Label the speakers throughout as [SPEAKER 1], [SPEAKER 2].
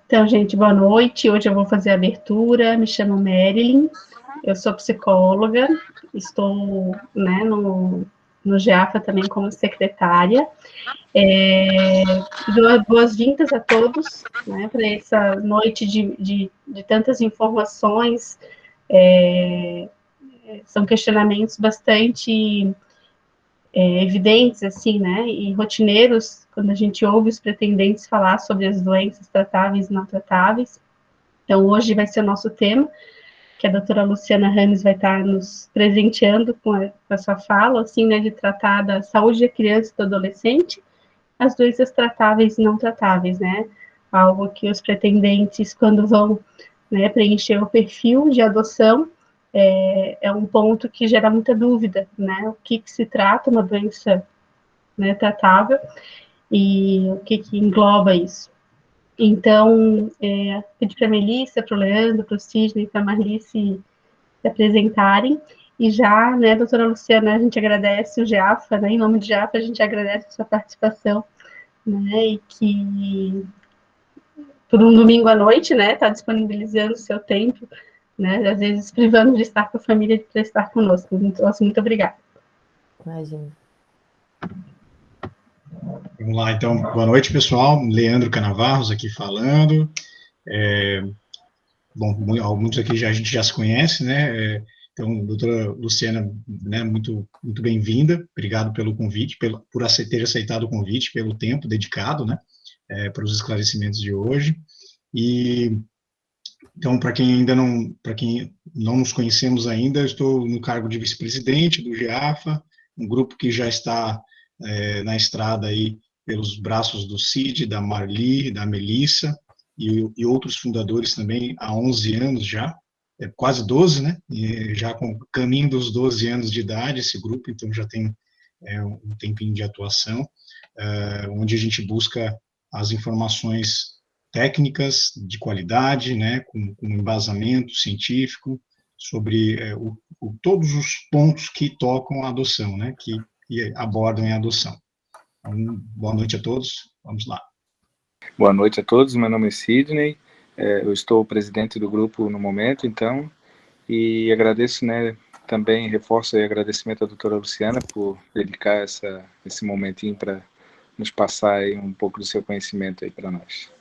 [SPEAKER 1] Então, gente, boa noite. Hoje eu vou fazer a abertura. Me chamo Marilyn, eu sou psicóloga, estou, né, no GEAFA também como secretária. Dou boas-vindas a todos, né, para essa noite de tantas informações. São questionamentos bastante evidentes, assim, né, e rotineiros, quando a gente ouve os pretendentes falar sobre as doenças tratáveis e não tratáveis. Então, hoje vai ser o nosso tema, que a doutora Luciana Rames vai estar nos presenteando com a sua fala, assim, né, de tratar da saúde da criança e do adolescente, as doenças tratáveis e não tratáveis, né, algo que os pretendentes, quando vão, né, preencher o perfil de adoção, é um ponto que gera muita dúvida, né, o que se trata uma doença, né, tratável e o que engloba isso. Então, pedi para a Melissa, para o Leandro, para o Sidney, para a Marli se apresentarem. E já, né, doutora Luciana, a gente agradece o GEAFA, né, em nome do GEAFA, a gente agradece a sua participação, né, e que por um domingo à noite, né, está disponibilizando o seu tempo, né, às vezes privando de estar com a família para estar conosco. Muito obrigada.
[SPEAKER 2] Imagina.
[SPEAKER 3] Vamos lá, então, boa noite, pessoal. Leandro Canavarros aqui falando. Bom, muitos aqui a gente já se conhece, né? Então, doutora Luciana, né, muito bem-vinda. Obrigado pelo convite, por ter aceitado o convite, pelo tempo dedicado, né, para os esclarecimentos de hoje. E então, para quem não nos conhecemos ainda, eu estou no cargo de vice-presidente do GEAFA, um grupo que já está na estrada aí pelos braços do Cid, da Marli, da Melissa e outros fundadores também há 11 anos já, quase 12, né? E já com o caminho dos 12 anos de idade esse grupo, então já tem um tempinho de atuação, onde a gente busca as informações técnicas de qualidade, né, com embasamento científico sobre todos os pontos que tocam a adoção, né, que abordam a adoção. Então, boa noite a todos, vamos lá.
[SPEAKER 4] Boa noite a todos, meu nome é Sidney, eu estou presidente do grupo no momento, então, e agradeço, né, também reforço o agradecimento à doutora Luciana por dedicar esse momentinho para nos passar aí um pouco do seu conhecimento aí para nós.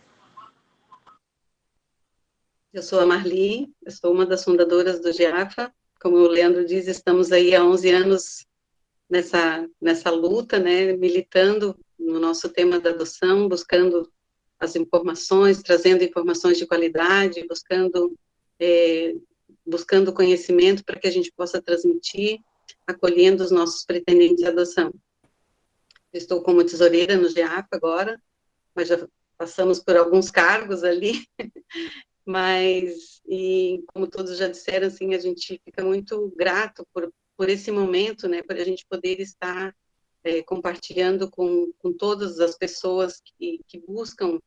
[SPEAKER 5] Eu sou a Marli, eu sou uma das fundadoras do GEAFA. Como o Leandro diz, estamos aí há 11 anos nessa luta, né, militando no nosso tema da adoção, buscando as informações, trazendo informações de qualidade, buscando conhecimento para que a gente possa transmitir, acolhendo os nossos pretendentes de adoção. Estou como tesoureira no GEAFA agora, mas já passamos por alguns cargos ali, mas, e como todos já disseram, assim, a gente fica muito grato por esse momento, né, por a gente poder estar compartilhando com todas as pessoas que buscam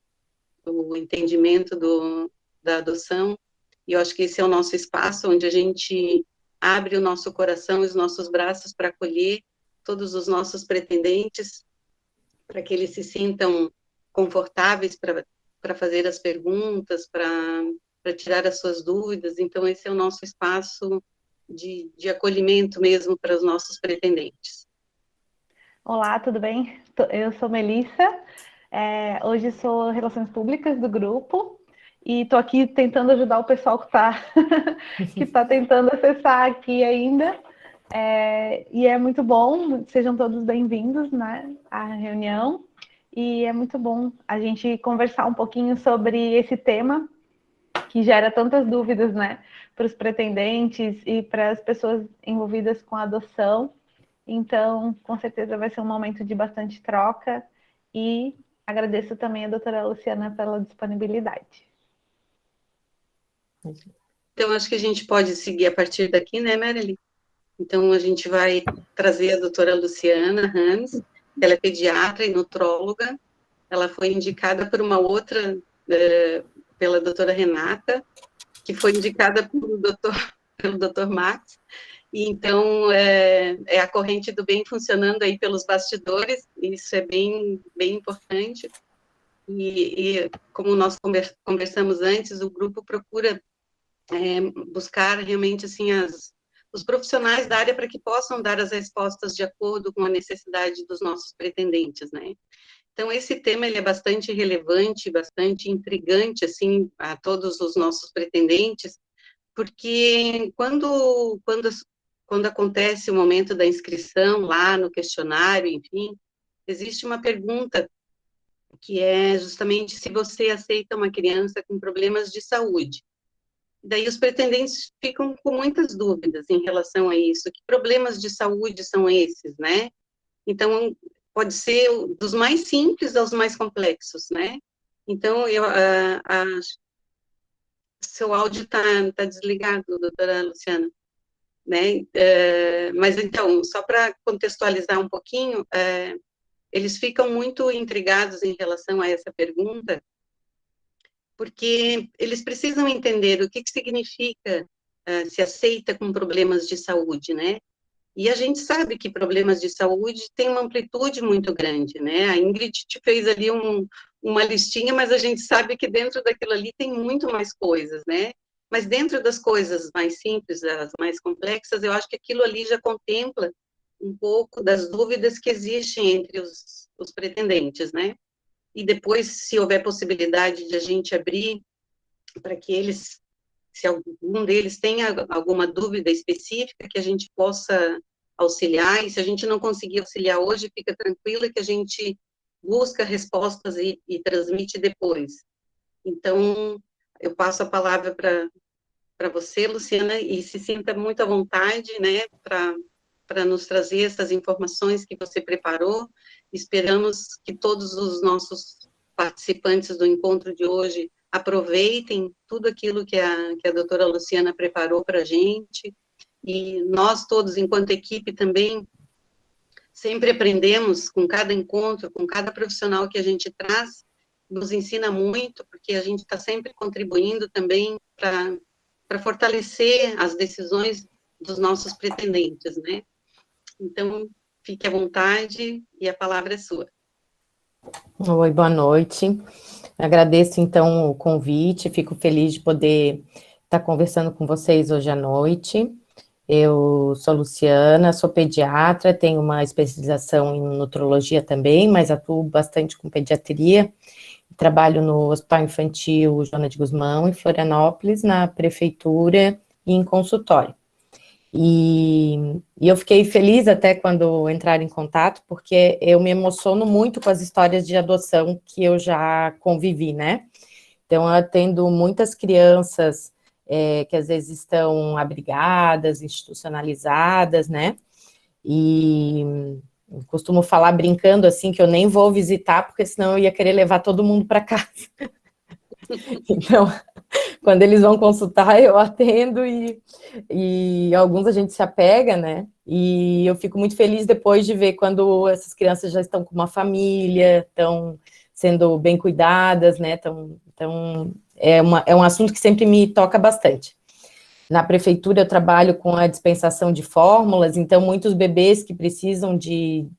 [SPEAKER 5] o entendimento da adoção, e eu acho que esse é o nosso espaço, onde a gente abre o nosso coração e os nossos braços para acolher todos os nossos pretendentes, para que eles se sintam confortáveis para fazer as perguntas, para tirar as suas dúvidas. Então, esse é o nosso espaço de acolhimento mesmo para os nossos pretendentes.
[SPEAKER 6] Olá, tudo bem? Eu sou Melissa, hoje sou Relações Públicas do grupo e estou aqui tentando ajudar o pessoal que está tentando acessar aqui ainda. E é muito bom, sejam todos bem-vindos, né, à reunião. E é muito bom a gente conversar um pouquinho sobre esse tema que gera tantas dúvidas, né, para os pretendentes e para as pessoas envolvidas com a adoção. Então, com certeza vai ser um momento de bastante troca e agradeço também a doutora Luciana pela disponibilidade.
[SPEAKER 5] Então, acho que a gente pode seguir a partir daqui, né, Marilyn? Então, a gente vai trazer a doutora Luciana Rames, ela é pediatra e nutróloga, ela foi indicada por uma outra, pela doutora Renata, que foi indicada pelo doutor Max, e então é a corrente do bem funcionando aí pelos bastidores, isso é bem importante, E como nós conversamos antes, o grupo procura buscar realmente, assim, os profissionais da área para que possam dar as respostas de acordo com a necessidade dos nossos pretendentes, né? Então, esse tema, ele é bastante relevante, bastante intrigante, assim, a todos os nossos pretendentes, porque quando acontece o momento da inscrição lá no questionário, enfim, existe uma pergunta que é justamente se você aceita uma criança com problemas de saúde. Daí os pretendentes ficam com muitas dúvidas em relação a isso. Que problemas de saúde são esses, né? Então, pode ser dos mais simples aos mais complexos, né? Então, seu áudio está desligado, doutora Luciana, né? Mas, então, só para contextualizar um pouquinho, eles ficam muito intrigados em relação a essa pergunta, porque eles precisam entender o que significa se aceita com problemas de saúde, né? E a gente sabe que problemas de saúde têm uma amplitude muito grande, né? A Ingrid te fez ali uma listinha, mas a gente sabe que dentro daquilo ali tem muito mais coisas, né? Mas dentro das coisas mais simples, as mais complexas, eu acho que aquilo ali já contempla um pouco das dúvidas que existem entre os pretendentes, né? E depois, se houver possibilidade de a gente abrir para que eles, se algum deles tenha alguma dúvida específica, que a gente possa auxiliar, e se a gente não conseguir auxiliar hoje, fica tranquila que a gente busca respostas e transmite depois. Então, eu passo a palavra para você, Luciana, e se sinta muito à vontade, né, para nos trazer essas informações que você preparou. Esperamos que todos os nossos participantes do encontro de hoje aproveitem tudo aquilo que a doutora Luciana preparou para a gente, e nós todos, enquanto equipe, também sempre aprendemos com cada encontro, com cada profissional que a gente traz, nos ensina muito, porque a gente está sempre contribuindo também para fortalecer as decisões dos nossos pretendentes, né? Então, fique à vontade e a palavra é sua.
[SPEAKER 2] Oi, boa noite. Agradeço, então, o convite, fico feliz de poder estar conversando com vocês hoje à noite. Eu sou Luciana, sou pediatra, tenho uma especialização em nutrologia também, mas atuo bastante com pediatria. Trabalho no Hospital Infantil Joana de Guzmão, em Florianópolis, na prefeitura e em consultório. E eu fiquei feliz até quando entraram em contato, porque eu me emociono muito com as histórias de adoção que eu já convivi, né? Então, eu atendo muitas crianças que às vezes estão abrigadas, institucionalizadas, né? E costumo falar brincando assim que eu nem vou visitar, porque senão eu ia querer levar todo mundo para casa. Então, quando eles vão consultar, eu atendo e alguns a gente se apega, né? E eu fico muito feliz depois de ver quando essas crianças já estão com uma família, estão sendo bem cuidadas, né? É um assunto que sempre me toca bastante. Na prefeitura eu trabalho com a dispensação de fórmulas, então muitos bebês que precisam de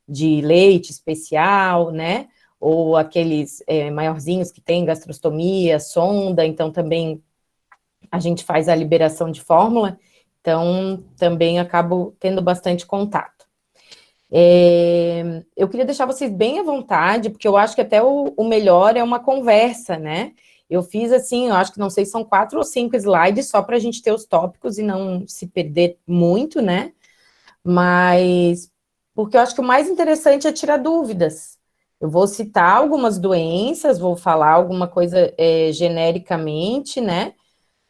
[SPEAKER 2] leite especial, né? Ou aqueles maiorzinhos que têm gastrostomia, sonda, então também a gente faz a liberação de fórmula, então também acabo tendo bastante contato. Eu queria deixar vocês bem à vontade, porque eu acho que até o melhor é uma conversa, né? Eu fiz assim, eu acho que não sei, são 4 ou 5 slides só para a gente ter os tópicos e não se perder muito, né? Mas porque eu acho que o mais interessante é tirar dúvidas. Eu vou citar algumas doenças, vou falar alguma coisa genericamente, né?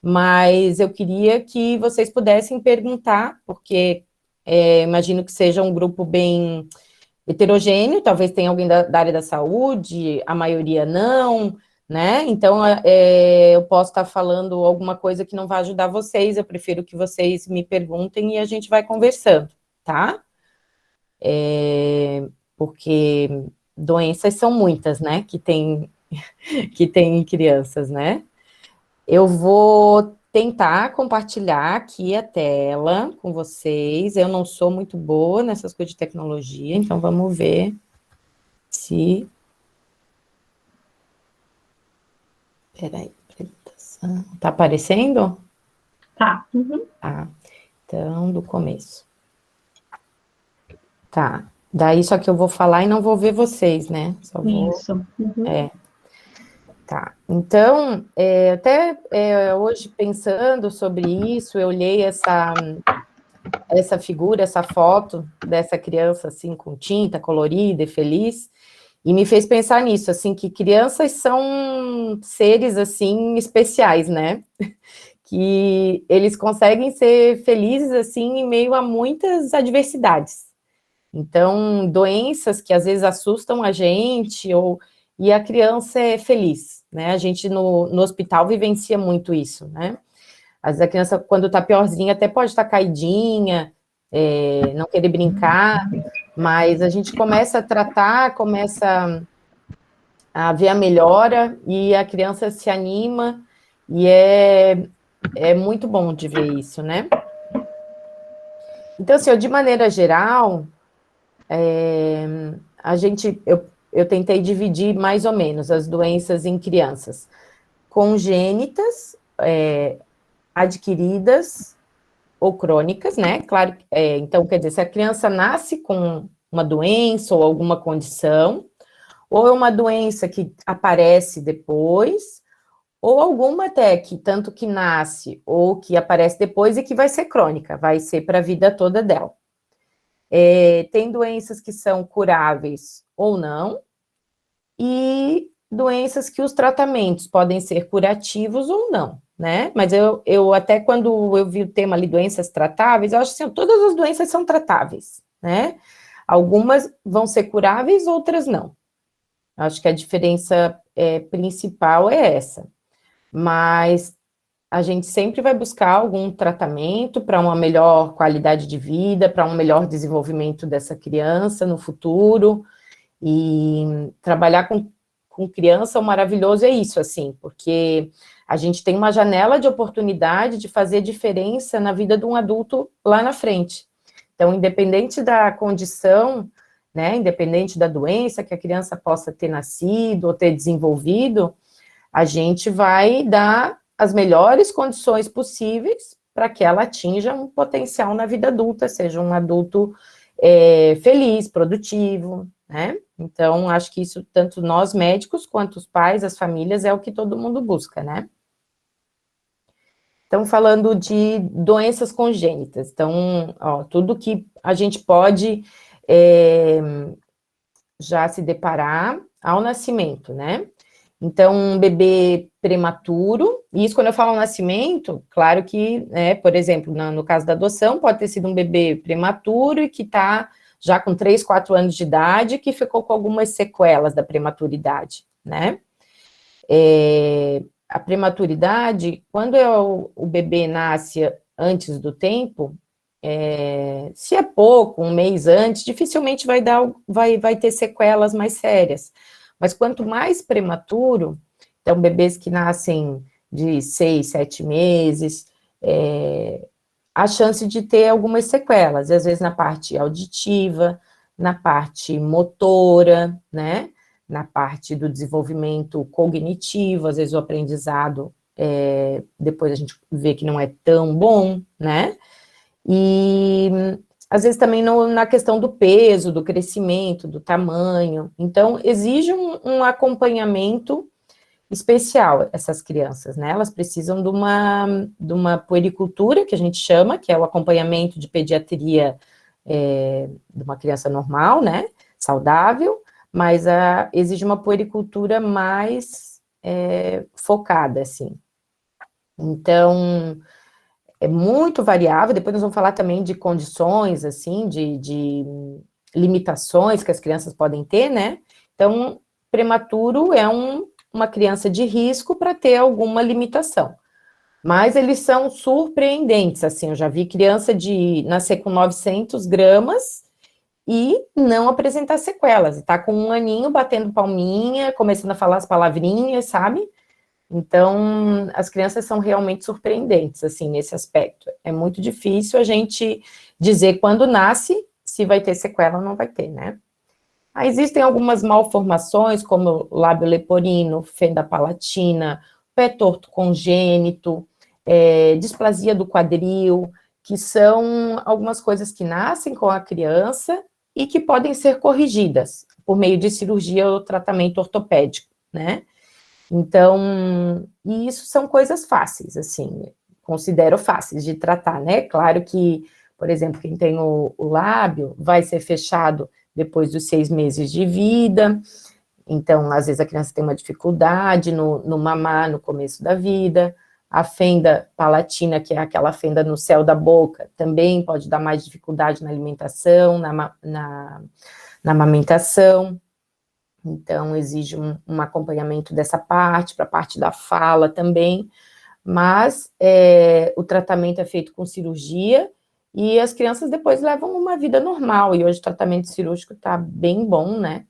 [SPEAKER 2] Mas eu queria que vocês pudessem perguntar, porque imagino que seja um grupo bem heterogêneo, talvez tenha alguém da área da saúde, a maioria não, né? Então, eu posso estar falando alguma coisa que não vai ajudar vocês, eu prefiro que vocês me perguntem e a gente vai conversando, tá? Porque doenças são muitas, né, que tem em crianças, né? Eu vou tentar compartilhar aqui a tela com vocês. Eu não sou muito boa nessas coisas de tecnologia, então vamos ver se Peraí, apresentação. Tá aparecendo?
[SPEAKER 1] Tá. Uhum.
[SPEAKER 2] Tá. Então, do começo. Tá. Daí só que eu vou falar e não vou ver vocês, né? Só vou...
[SPEAKER 1] Isso. Uhum.
[SPEAKER 2] Tá. Então, hoje pensando sobre isso, eu olhei essa figura, essa foto dessa criança, assim, com tinta, colorida e feliz, e me fez pensar nisso, assim, que crianças são seres, assim, especiais, né? Que eles conseguem ser felizes, assim, em meio a muitas adversidades. Então, doenças que às vezes assustam a gente, e a criança é feliz, né? A gente no hospital vivencia muito isso, né? Às vezes a criança, quando está piorzinha, até pode estar caidinha, não querer brincar, mas a gente começa a tratar, começa a ver a melhora, e a criança se anima, e é muito bom de ver isso, né? Então, assim, de maneira geral, eu tentei dividir mais ou menos as doenças em crianças congênitas, adquiridas ou crônicas, né? Claro, então, quer dizer, se a criança nasce com uma doença ou alguma condição, ou é uma doença que aparece depois, ou alguma até que tanto que nasce ou que aparece depois e que vai ser crônica, vai ser para a vida toda dela. Tem doenças que são curáveis ou não, e doenças que os tratamentos podem ser curativos ou não, né? Mas eu até quando eu vi o tema ali, doenças tratáveis, eu acho assim, todas as doenças são tratáveis, né? Algumas vão ser curáveis, outras não. Acho que a diferença principal é essa. Mas a gente sempre vai buscar algum tratamento para uma melhor qualidade de vida, para um melhor desenvolvimento dessa criança no futuro, e trabalhar com criança, o maravilhoso é isso, assim, porque a gente tem uma janela de oportunidade de fazer diferença na vida de um adulto lá na frente. Então, independente da condição, né, independente da doença que a criança possa ter nascido ou ter desenvolvido, a gente vai dar as melhores condições possíveis para que ela atinja um potencial na vida adulta, seja um adulto feliz, produtivo, né? Então, acho que isso, tanto nós médicos, quanto os pais, as famílias, é o que todo mundo busca, né? Então, falando de doenças congênitas, então, tudo que a gente pode já se deparar ao nascimento, né? Então, um bebê prematuro, e isso quando eu falo nascimento, claro que, né, por exemplo, no caso da adoção, pode ter sido um bebê prematuro e que está já com 3, 4 anos de idade, que ficou com algumas sequelas da prematuridade, né? A prematuridade, quando o bebê nasce antes do tempo, se é pouco, um mês antes, dificilmente vai ter sequelas mais sérias. Mas quanto mais prematuro, então bebês que nascem de 6, 7 meses, a chance de ter algumas sequelas, às vezes na parte auditiva, na parte motora, né, na parte do desenvolvimento cognitivo, às vezes o aprendizado, depois a gente vê que não é tão bom, né, e às vezes também na questão do peso, do crescimento, do tamanho. Então, exige um acompanhamento especial, essas crianças, né? Elas precisam de uma puericultura, que a gente chama, que é o acompanhamento de pediatria de uma criança normal, né? Saudável, mas exige uma puericultura mais focada, assim. Então, é muito variável. Depois nós vamos falar também de condições, assim, de limitações que as crianças podem ter, né? Então, prematuro é uma criança de risco para ter alguma limitação. Mas eles são surpreendentes, assim, eu já vi criança de nascer com 900 gramas e não apresentar sequelas, e tá com 1 aninho batendo palminha, começando a falar as palavrinhas, sabe? Então, as crianças são realmente surpreendentes, assim, nesse aspecto. É muito difícil a gente dizer quando nasce se vai ter sequela ou não vai ter, né? Aí existem algumas malformações, como lábio leporino, fenda palatina, pé torto congênito, displasia do quadril, que são algumas coisas que nascem com a criança e que podem ser corrigidas por meio de cirurgia ou tratamento ortopédico, né? Então, e isso são coisas fáceis, assim, considero fáceis de tratar, né? Claro que, por exemplo, quem tem o lábio vai ser fechado depois dos 6 meses de vida, então, às vezes a criança tem uma dificuldade no mamar no começo da vida, a fenda palatina, que é aquela fenda no céu da boca, também pode dar mais dificuldade na alimentação, na amamentação. Então, exige um acompanhamento dessa parte, para a parte da fala também, mas o tratamento é feito com cirurgia e as crianças depois levam uma vida normal, e hoje o tratamento cirúrgico está bem bom, né?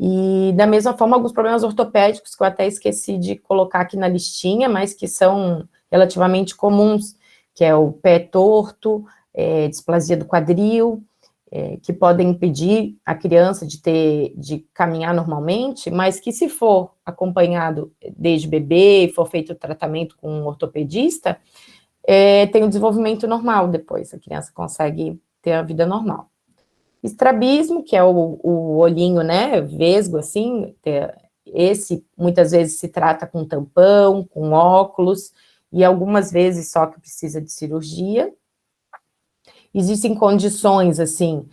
[SPEAKER 2] E, da mesma forma, alguns problemas ortopédicos, que eu até esqueci de colocar aqui na listinha, mas que são relativamente comuns, que é o pé torto, displasia do quadril, que podem impedir a criança de caminhar normalmente, mas que, se for acompanhado desde bebê e for feito o tratamento com um ortopedista, tem o desenvolvimento normal depois, a criança consegue ter a vida normal. Estrabismo, que é o olhinho, né, vesgo, assim, esse muitas vezes se trata com tampão, com óculos, e algumas vezes só que precisa de cirurgia. Existem condições, assim,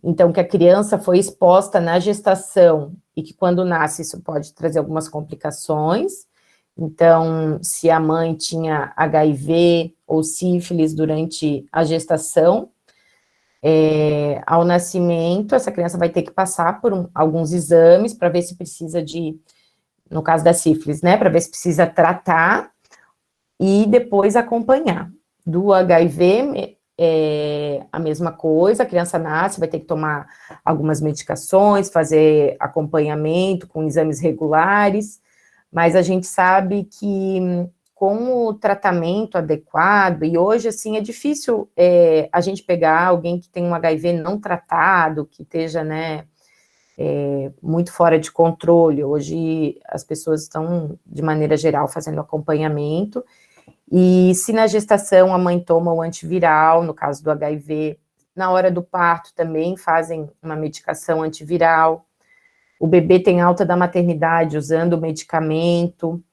[SPEAKER 2] então, que a criança foi exposta na gestação, e que quando nasce isso pode trazer algumas complicações. Então, se a mãe tinha HIV ou sífilis durante a gestação, ao nascimento, essa criança vai ter que passar por alguns exames para ver se precisa no caso da sífilis, né, para ver se precisa tratar e depois acompanhar. Do HIV, a mesma coisa, a criança nasce, vai ter que tomar algumas medicações, fazer acompanhamento com exames regulares, mas a gente sabe que com o tratamento adequado, e hoje, assim, é difícil a gente pegar alguém que tem um HIV não tratado, que esteja, né, muito fora de controle. Hoje, as pessoas estão, de maneira geral, fazendo acompanhamento, e se na gestação a mãe toma o antiviral, no caso do HIV, na hora do parto também fazem uma medicação antiviral, o bebê tem alta da maternidade usando o medicamento,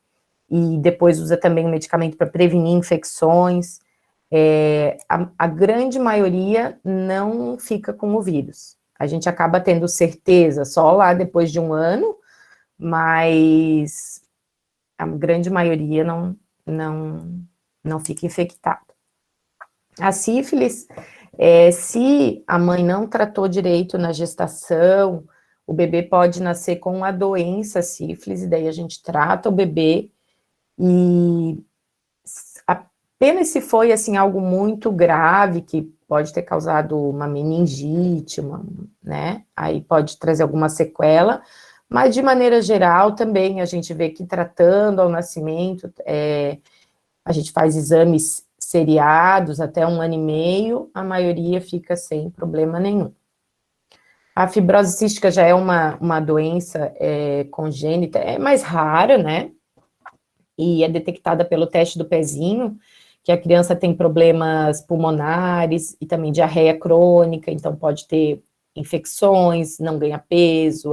[SPEAKER 2] e depois usa também o medicamento para prevenir infecções, a grande maioria não fica com o vírus. A gente acaba tendo certeza só lá depois de 1 ano, mas a grande maioria não fica infectada. A sífilis, se a mãe não tratou direito na gestação, o bebê pode nascer com a doença sífilis, e daí a gente trata o bebê, e apenas se foi, assim, algo muito grave, que pode ter causado uma meningite, né, aí pode trazer alguma sequela, mas de maneira geral também a gente vê que tratando ao nascimento, a gente faz exames seriados até 1 ano e meio, a maioria fica sem problema nenhum. A fibrose cística já é uma doença congênita, é mais rara, né, e é detectada pelo teste do pezinho, que a criança tem problemas pulmonares e também diarreia crônica, então pode ter infecções, não ganha peso,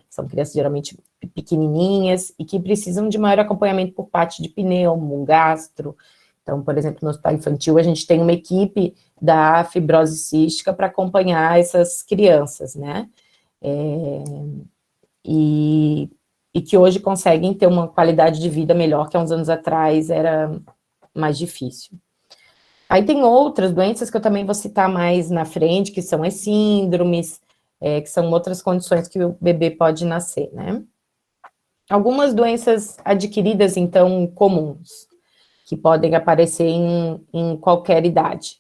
[SPEAKER 2] são crianças geralmente pequenininhas e que precisam de maior acompanhamento por parte de pneumo, gastro. Então, por exemplo, no hospital infantil, a gente tem uma equipe da fibrose cística para acompanhar essas crianças, né? E que hoje conseguem ter uma qualidade de vida melhor, que há uns anos atrás era mais difícil. Aí tem outras doenças que eu também vou citar mais na frente, que são as síndromes, que são outras condições que o bebê pode nascer, né? Algumas doenças adquiridas, então, comuns, que podem aparecer em qualquer idade.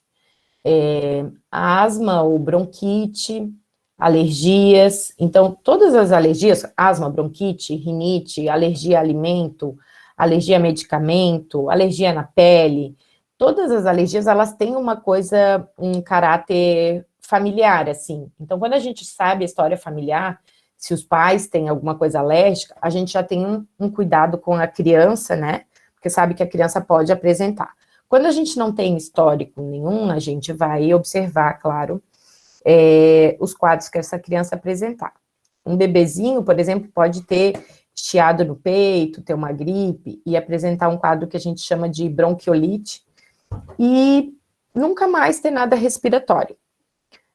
[SPEAKER 2] Asma ou bronquite, alergias. Então, todas as alergias, asma, bronquite, rinite, alergia a alimento, alergia a medicamento, alergia na pele, todas as alergias, elas têm um caráter familiar, assim. Então, quando a gente sabe a história familiar, se os pais têm alguma coisa alérgica, a gente já tem um cuidado com a criança, né? Porque sabe que a criança pode apresentar. Quando a gente não tem histórico nenhum, a gente vai observar, claro, os quadros que essa criança apresentar. Um bebezinho, por exemplo, pode ter chiado no peito, ter uma gripe e apresentar um quadro que a gente chama de bronquiolite e nunca mais ter nada respiratório.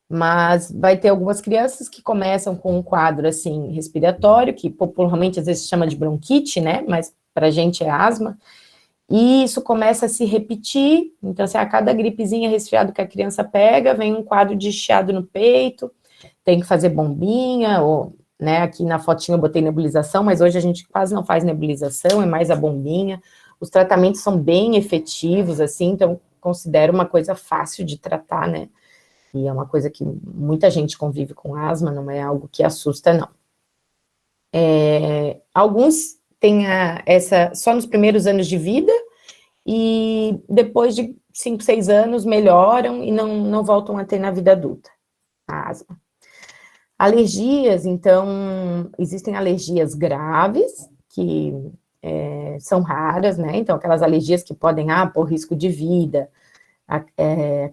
[SPEAKER 2] Mas vai ter algumas crianças que começam com um quadro, assim, respiratório, que popularmente às vezes se chama de bronquite, né, mas pra gente é asma, e isso começa a se repetir, então, assim, a cada gripezinha, resfriado que a criança pega, vem um quadro de chiado no peito, tem que fazer bombinha, ou, né, aqui na fotinha eu botei nebulização, mas hoje a gente quase não faz nebulização, é mais a bombinha, os tratamentos são bem efetivos, assim, então, considero uma coisa fácil de tratar, né, e é uma coisa que muita gente convive com asma, não é algo que assusta, não. Alguns têm essa só nos primeiros anos de vida, e depois de 5, 6 anos melhoram e não voltam a ter na vida adulta, a asma. Alergias, então, existem alergias graves, que são raras, né, então aquelas alergias que podem, pôr risco de vida, a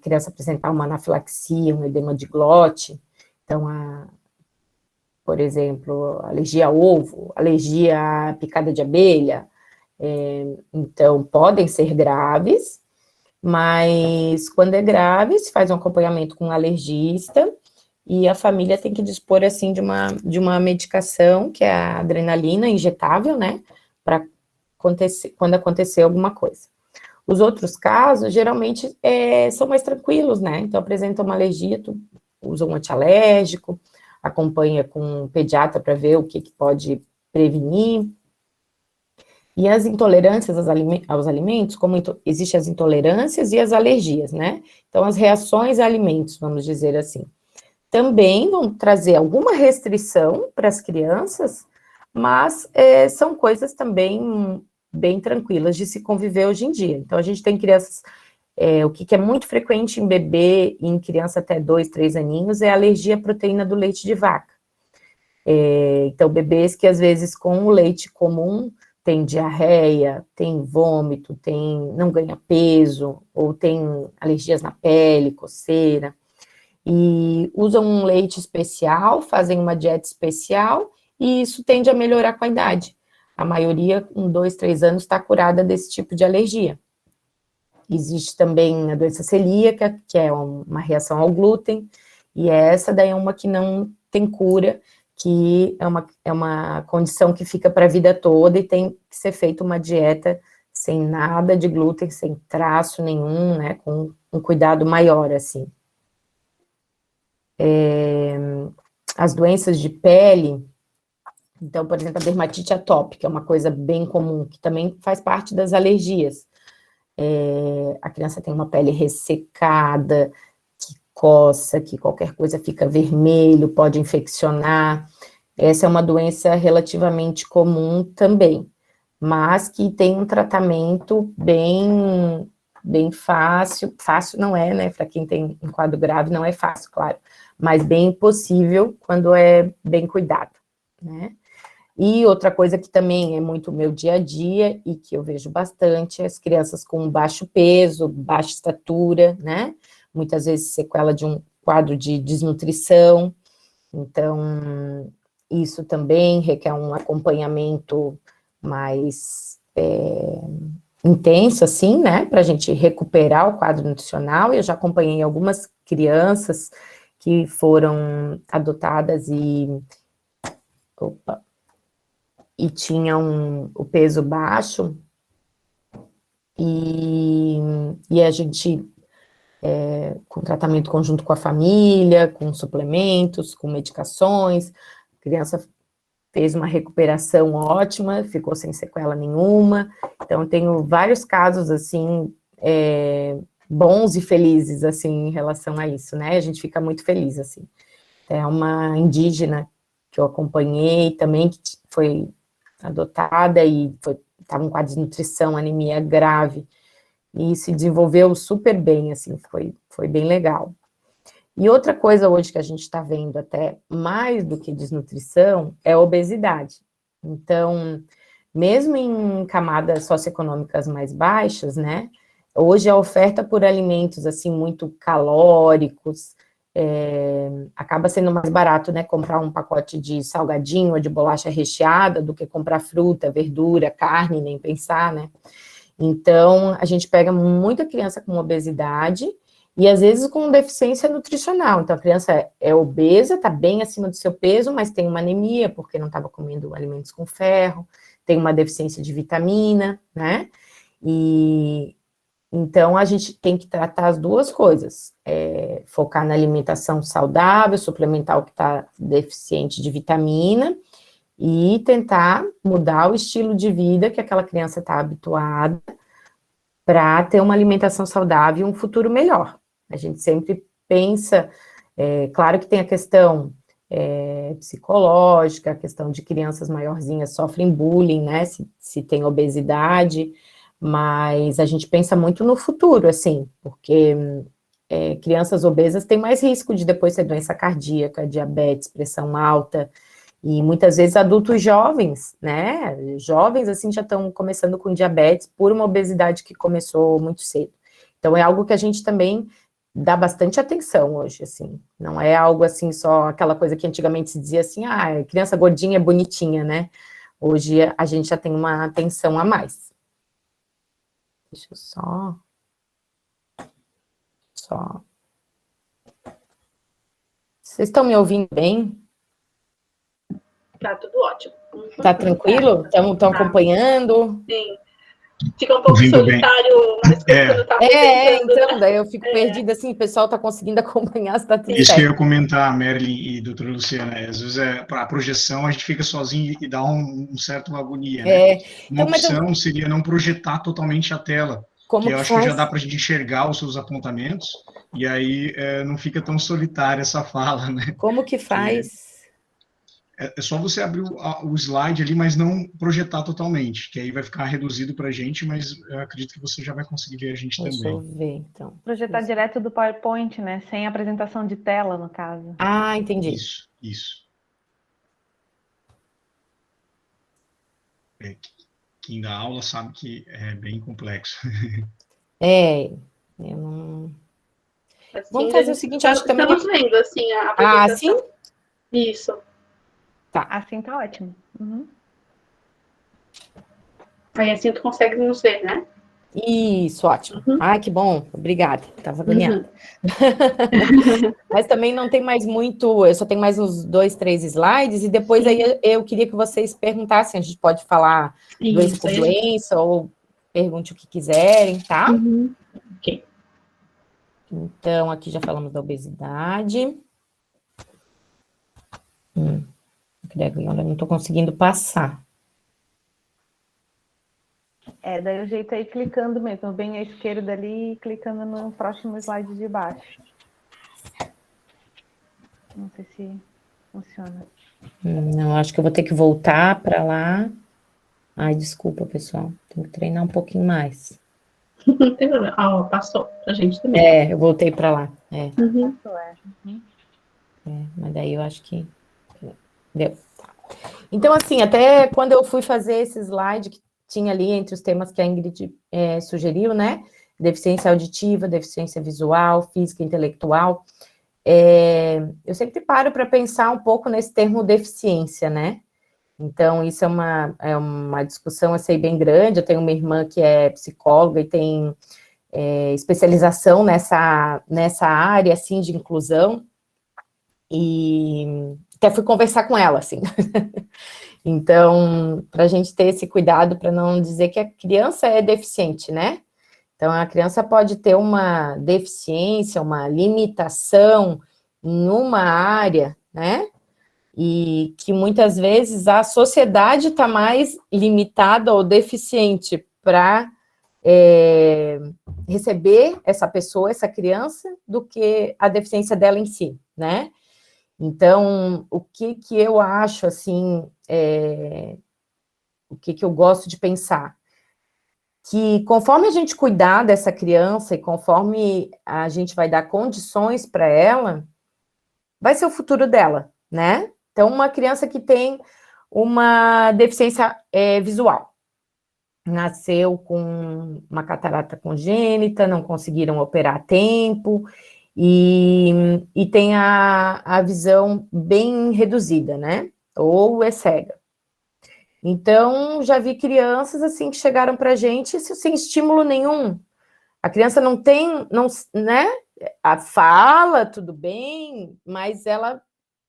[SPEAKER 2] criança apresentar uma anafilaxia, um edema de glote, então, por exemplo, alergia a ovo, alergia à picada de abelha, então, podem ser graves, mas quando é grave, se faz um acompanhamento com um alergista, e a família tem que dispor, assim, de uma medicação, que é a adrenalina injetável, né, para quando acontecer alguma coisa. Os outros casos, geralmente, são mais tranquilos, né, então apresenta uma alergia, tu usa um antialérgico, acompanha com um pediatra para ver o que pode prevenir. E as intolerâncias aos alimentos, como existem as intolerâncias e as alergias, né, então as reações a alimentos, vamos dizer assim, também vão trazer alguma restrição para as crianças, mas são coisas também bem tranquilas de se conviver hoje em dia. Então, a gente tem crianças, o que é muito frequente em bebê e em criança até 2, 3 aninhos, é a alergia à proteína do leite de vaca. Então, bebês que às vezes com o leite comum tem diarreia, tem vômito, não ganha peso, ou tem alergias na pele, coceira, e usam um leite especial, fazem uma dieta especial, e isso tende a melhorar com a idade. A maioria, com 2, 3 anos, está curada desse tipo de alergia. Existe também a doença celíaca, que é uma reação ao glúten, e essa daí é uma que não tem cura, que é uma condição que fica para a vida toda, e tem que ser feita uma dieta sem nada de glúten, sem traço nenhum, né, com um cuidado maior, assim. As doenças de pele, então, por exemplo, a dermatite atópica é uma coisa bem comum, que também faz parte das alergias. A criança tem uma pele ressecada, que coça, que qualquer coisa fica vermelho, pode infeccionar. Essa é uma doença relativamente comum também, mas que tem um tratamento bem fácil não é, né, para quem tem um quadro grave não é fácil, claro, mas bem possível quando é bem cuidado, né. E outra coisa que também é muito meu dia a dia e que eu vejo bastante, é as crianças com baixo peso, baixa estatura, né, muitas vezes sequela de um quadro de desnutrição, então isso também requer um acompanhamento mais intenso, assim, né, para a gente recuperar o quadro nutricional. Eu já acompanhei algumas crianças que foram adotadas e tinham o peso baixo, e a gente, com tratamento conjunto com a família, com suplementos, com medicações, a criança fez uma recuperação ótima, ficou sem sequela nenhuma. Então, eu tenho vários casos, assim, bons e felizes, assim, em relação a isso, né? A gente fica muito feliz, assim. É uma indígena que eu acompanhei também, que foi adotada e estava com a desnutrição, anemia grave, e se desenvolveu super bem, assim, foi bem legal. E outra coisa hoje que a gente está vendo até mais do que desnutrição é a obesidade. Então, mesmo em camadas socioeconômicas mais baixas, né, hoje a oferta por alimentos, assim, muito calóricos, acaba sendo mais barato, né, comprar um pacote de salgadinho ou de bolacha recheada do que comprar fruta, verdura, carne, nem pensar, né. Então, a gente pega muita criança com obesidade e, às vezes, com deficiência nutricional. Então, a criança é obesa, está bem acima do seu peso, mas tem uma anemia, porque não estava comendo alimentos com ferro, tem uma deficiência de vitamina, né? E, então, a gente tem que tratar as duas coisas. Focar na alimentação saudável, suplementar o que está deficiente de vitamina, e tentar mudar o estilo de vida que aquela criança está habituada para ter uma alimentação saudável e um futuro melhor. A gente sempre pensa, claro que tem a questão psicológica, a questão de crianças maiorzinhas sofrem bullying, né, se tem obesidade, mas a gente pensa muito no futuro, assim, porque crianças obesas têm mais risco de depois ter doença cardíaca, diabetes, pressão alta, e muitas vezes adultos jovens, né, jovens assim já estão começando com diabetes por uma obesidade que começou muito cedo. Então é algo que a gente também dá bastante atenção hoje, assim, não é algo assim só aquela coisa que antigamente se dizia assim, criança gordinha é bonitinha, né, hoje a gente já tem uma atenção a mais. Deixa eu só... Vocês estão me ouvindo bem?
[SPEAKER 1] Tá tudo ótimo.
[SPEAKER 2] Tá tranquilo? Estão acompanhando?
[SPEAKER 1] Sim. Fica um pouco
[SPEAKER 3] Ouvindo
[SPEAKER 1] solitário, mas quando tá apresentando,
[SPEAKER 2] então,
[SPEAKER 1] né?
[SPEAKER 2] daí eu fico perdida, assim, o pessoal tá conseguindo acompanhar, se tá tudo
[SPEAKER 3] Isso que eu
[SPEAKER 2] certo.
[SPEAKER 3] ia comentar, Merlin e doutora Luciana, às vezes a projeção a gente fica sozinho e dá um certo agonia, né? Uma
[SPEAKER 2] Então, mas
[SPEAKER 3] opção seria não projetar totalmente a tela, que
[SPEAKER 2] como
[SPEAKER 3] eu
[SPEAKER 2] que
[SPEAKER 3] acho que já
[SPEAKER 2] faz?
[SPEAKER 3] dá para a gente enxergar os seus apontamentos, e aí não fica tão solitária essa fala, né?
[SPEAKER 2] Como que
[SPEAKER 3] Que
[SPEAKER 2] faz?
[SPEAKER 3] é só você abrir o slide ali, mas não projetar totalmente, que aí vai ficar reduzido para a gente, mas eu acredito que você já vai conseguir ver a gente
[SPEAKER 2] Deixa eu
[SPEAKER 3] também.
[SPEAKER 2] ver, então.
[SPEAKER 6] Projetar direto do PowerPoint, né? Sem apresentação de tela, no caso.
[SPEAKER 2] Ah, entendi.
[SPEAKER 3] Isso. Quem dá aula sabe que é bem complexo.
[SPEAKER 2] Eu não...
[SPEAKER 1] Assim,
[SPEAKER 2] Vamos fazer o seguinte, eu acho que também...
[SPEAKER 1] estamos vendo, assim, a
[SPEAKER 2] Ah,
[SPEAKER 1] apresentação.
[SPEAKER 2] sim?
[SPEAKER 1] Isso.
[SPEAKER 2] Tá.
[SPEAKER 6] Assim tá ótimo. Uhum.
[SPEAKER 1] Aí assim tu consegue nos ver, né?
[SPEAKER 2] Isso, ótimo.
[SPEAKER 1] Uhum.
[SPEAKER 2] Ai, que bom, obrigada, estava agoniada. Mas também não tem mais muito, eu só tenho mais uns 2, 3 slides, e depois aí eu queria que vocês perguntassem, a gente pode falar doença por doença, ou pergunte o que quiserem, tá?
[SPEAKER 1] Ok.
[SPEAKER 2] Então, aqui já falamos da obesidade. Agora eu não estou conseguindo passar.
[SPEAKER 6] Daí o jeito é ir clicando mesmo, bem à esquerda ali e clicando no próximo slide de baixo. Não sei se funciona.
[SPEAKER 2] Não, acho que eu vou ter que voltar para lá. Ai, desculpa, pessoal. Tenho que treinar um pouquinho mais.
[SPEAKER 1] Não tem problema. Passou pra gente também.
[SPEAKER 2] Eu voltei para lá. Mas daí eu acho que deu. Então, assim, até quando eu fui fazer esse slide que tinha ali entre os temas que a Ingrid sugeriu, né? Deficiência auditiva, deficiência visual, física e intelectual. Eu sempre paro para pensar um pouco nesse termo deficiência, né? Então, isso é uma discussão, eu sei, bem grande. Eu tenho uma irmã que é psicóloga e tem especialização nessa área, assim, de inclusão. E até fui conversar com ela, assim. Então, para a gente ter esse cuidado para não dizer que a criança é deficiente, né? Então, a criança pode ter uma deficiência, uma limitação numa área, né? E que muitas vezes a sociedade está mais limitada ou deficiente para receber essa pessoa, essa criança, do que a deficiência dela em si, né? Então, o que eu acho, assim, o que eu gosto de pensar? que conforme a gente cuidar dessa criança e conforme a gente vai dar condições para ela, vai ser o futuro dela, né? Então, uma criança que tem uma deficiência visual, nasceu com uma catarata congênita, não conseguiram operar a tempo, e tem a visão bem reduzida, né? Ou é cega. Então, já vi crianças, assim, que chegaram para a gente sem estímulo nenhum. A criança não tem, não, né? A fala, tudo bem, mas ela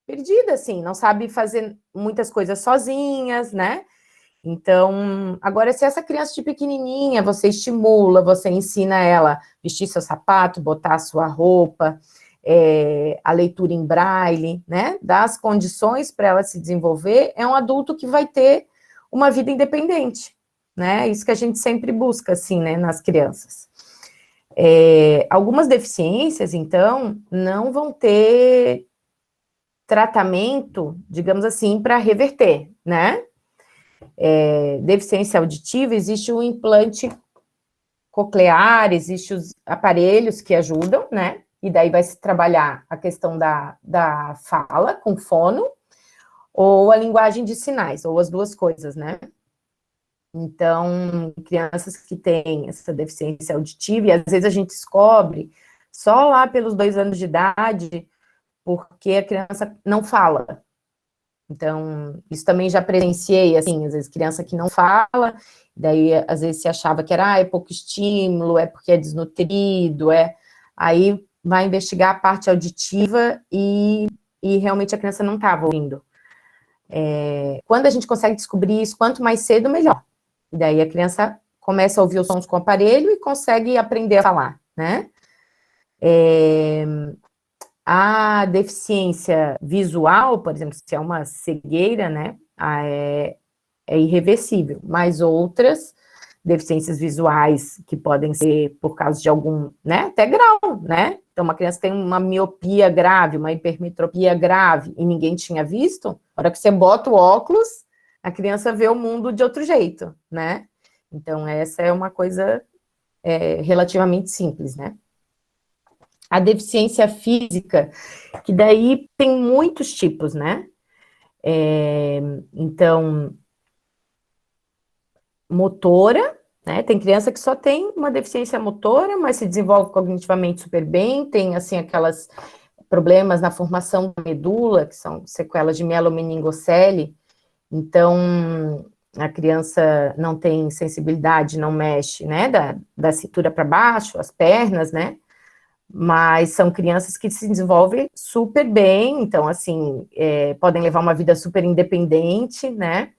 [SPEAKER 2] perdida, assim, não sabe fazer muitas coisas sozinhas, né? Então, agora, se essa criança de pequenininha, você estimula, você ensina ela a vestir seu sapato, botar a sua roupa, a leitura em braille, né? Dá as condições para ela se desenvolver, é um adulto que vai ter uma vida independente, né? Isso que a gente sempre busca, assim, né, nas crianças. Algumas deficiências, então, não vão ter tratamento, digamos assim, para reverter, né? Deficiência auditiva, existe o implante coclear, existem os aparelhos que ajudam, né? E daí vai se trabalhar a questão da fala com fono, ou a linguagem de sinais, ou as duas coisas, né? Então, crianças que têm essa deficiência auditiva, e às vezes a gente descobre só lá pelos 2 anos de idade, porque a criança não fala. Então, isso também já presenciei, assim, às vezes criança que não fala, daí às vezes se achava que era, é pouco estímulo, é porque é desnutrido, aí vai investigar a parte auditiva e realmente a criança não estava ouvindo. Quando a gente consegue descobrir isso, quanto mais cedo, melhor. E daí a criança começa a ouvir os sons com o aparelho e consegue aprender a falar, né? A deficiência visual, por exemplo, se é uma cegueira, né, é irreversível, mas outras deficiências visuais que podem ser por causa de algum, né, até grau, né? Então, uma criança tem uma miopia grave, uma hipermetropia grave, e ninguém tinha visto, na hora que você bota o óculos, a criança vê o mundo de outro jeito, né? Então, essa é uma coisa relativamente simples, né? A deficiência física, que daí tem muitos tipos, né? Então, motora, né? Tem criança que só tem uma deficiência motora, mas se desenvolve cognitivamente super bem, tem, assim, aquelas problemas na formação da medula, que são sequelas de mielomeningocele, então a criança não tem sensibilidade, não mexe, né, da cintura para baixo, as pernas, né, mas são crianças que se desenvolvem super bem, então, assim, podem levar uma vida super independente, né,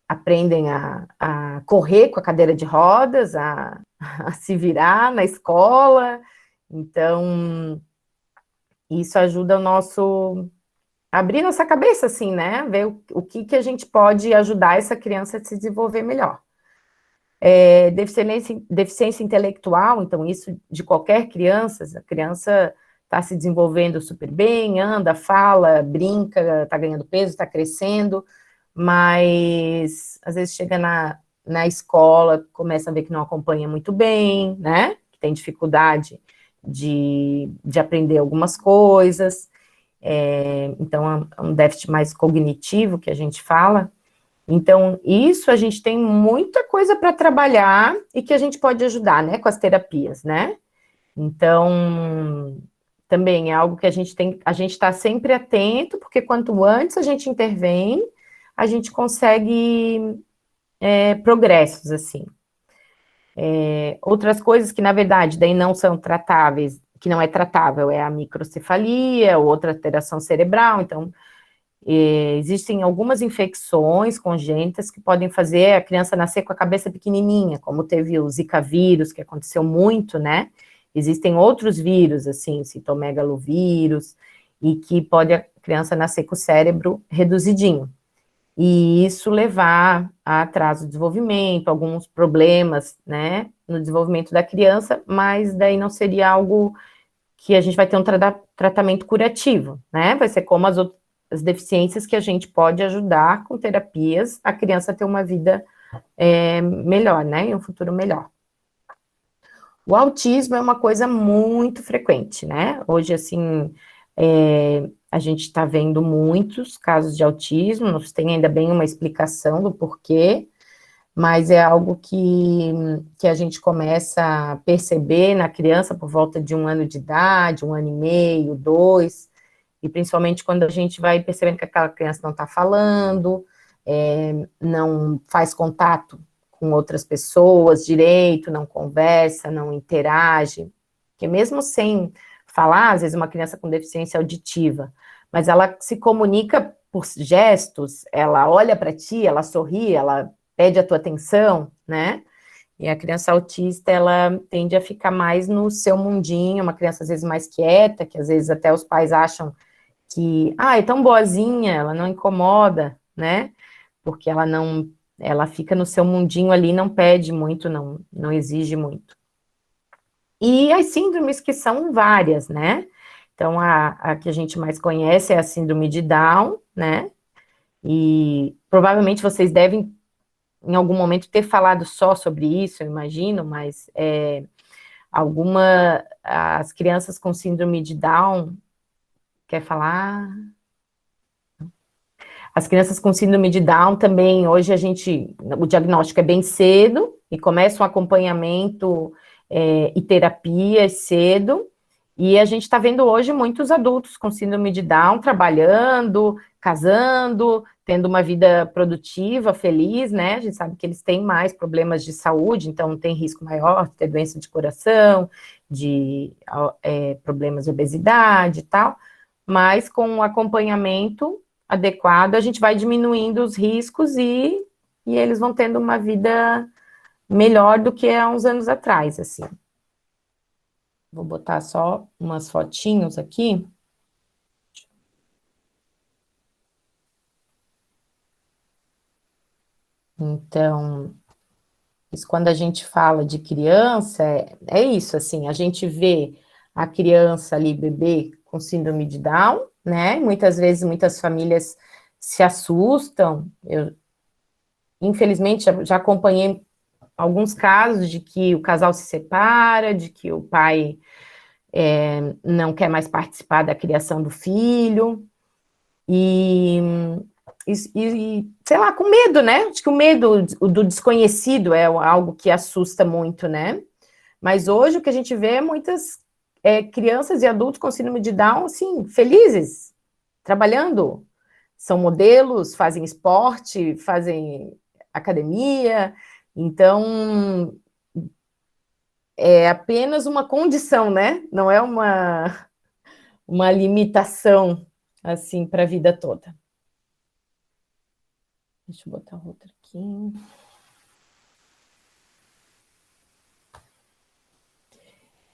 [SPEAKER 2] aprendem a correr com a cadeira de rodas, a se virar na escola, então, isso ajuda abrir nossa cabeça, assim, né, ver o que a gente pode ajudar essa criança a se desenvolver melhor. Deficiência intelectual, então isso de qualquer criança, a criança está se desenvolvendo super bem, anda, fala, brinca, está ganhando peso, está crescendo, mas às vezes chega na escola, começa a ver que não acompanha muito bem, né, que tem dificuldade de aprender algumas coisas, então é um déficit mais cognitivo que a gente fala. Então, isso a gente tem muita coisa para trabalhar e que a gente pode ajudar, né, com as terapias, né? Então, também é algo que a gente está sempre atento, porque quanto antes a gente intervém, a gente consegue progressos, assim. Outras coisas que, na verdade, daí não são tratáveis, que não é tratável, é a microcefalia, outra alteração cerebral, então existem algumas infecções congênitas que podem fazer a criança nascer com a cabeça pequenininha, como teve o Zika vírus, que aconteceu muito, né? Existem outros vírus, assim, citomegalovírus, e que pode a criança nascer com o cérebro reduzidinho. E isso levar a atraso de desenvolvimento, alguns problemas, né, no desenvolvimento da criança, mas daí não seria algo que a gente vai ter um tratamento curativo, né? Vai ser como as deficiências que a gente pode ajudar com terapias a criança a ter uma vida melhor, né? Em um futuro melhor. O autismo é uma coisa muito frequente, né? Hoje, assim, a gente está vendo muitos casos de autismo, não tem ainda bem uma explicação do porquê, mas é algo que a gente começa a perceber na criança por volta de 1 ano de idade, 1 ano e meio, 2, e principalmente quando a gente vai percebendo que aquela criança não está falando, não faz contato com outras pessoas direito, não conversa, não interage, porque mesmo sem falar, às vezes uma criança com deficiência auditiva, mas ela se comunica por gestos, ela olha para ti, ela sorri, ela pede a tua atenção, né? E a criança autista, ela tende a ficar mais no seu mundinho, uma criança às vezes mais quieta, que às vezes até os pais acham que, é tão boazinha, ela não incomoda, né? Porque ela fica no seu mundinho ali, não pede muito, não exige muito. E as síndromes que são várias, né? Então, a que a gente mais conhece é a síndrome de Down, né? E provavelmente vocês devem, em algum momento, ter falado só sobre isso, eu imagino, mas as crianças com síndrome de Down, quer falar? As crianças com síndrome de Down também, hoje o diagnóstico é bem cedo, e começa um acompanhamento e terapias cedo, e a gente está vendo hoje muitos adultos com síndrome de Down trabalhando, casando, tendo uma vida produtiva, feliz, né? A gente sabe que eles têm mais problemas de saúde, então tem risco maior de ter doença de coração, de problemas de obesidade e tal, mas com o acompanhamento adequado, a gente vai diminuindo os riscos e eles vão tendo uma vida melhor do que há uns anos atrás, assim. Vou botar só umas fotinhos aqui. Então, quando a gente fala de criança, é isso, assim, a gente vê a criança ali, bebê, com síndrome de Down, né? Muitas vezes, muitas famílias se assustam. Eu, infelizmente, já acompanhei alguns casos de que o casal se separa, de que o pai não quer mais participar da criação do filho, e sei lá, com medo, né? Acho que o medo do desconhecido é algo que assusta muito, né? Mas hoje o que a gente vê é muitas crianças e adultos com síndrome de Down, assim, felizes, trabalhando, são modelos, fazem esporte, fazem academia, então é apenas uma condição, né? Não é uma limitação, assim, para a vida toda. Deixa eu botar outra aqui.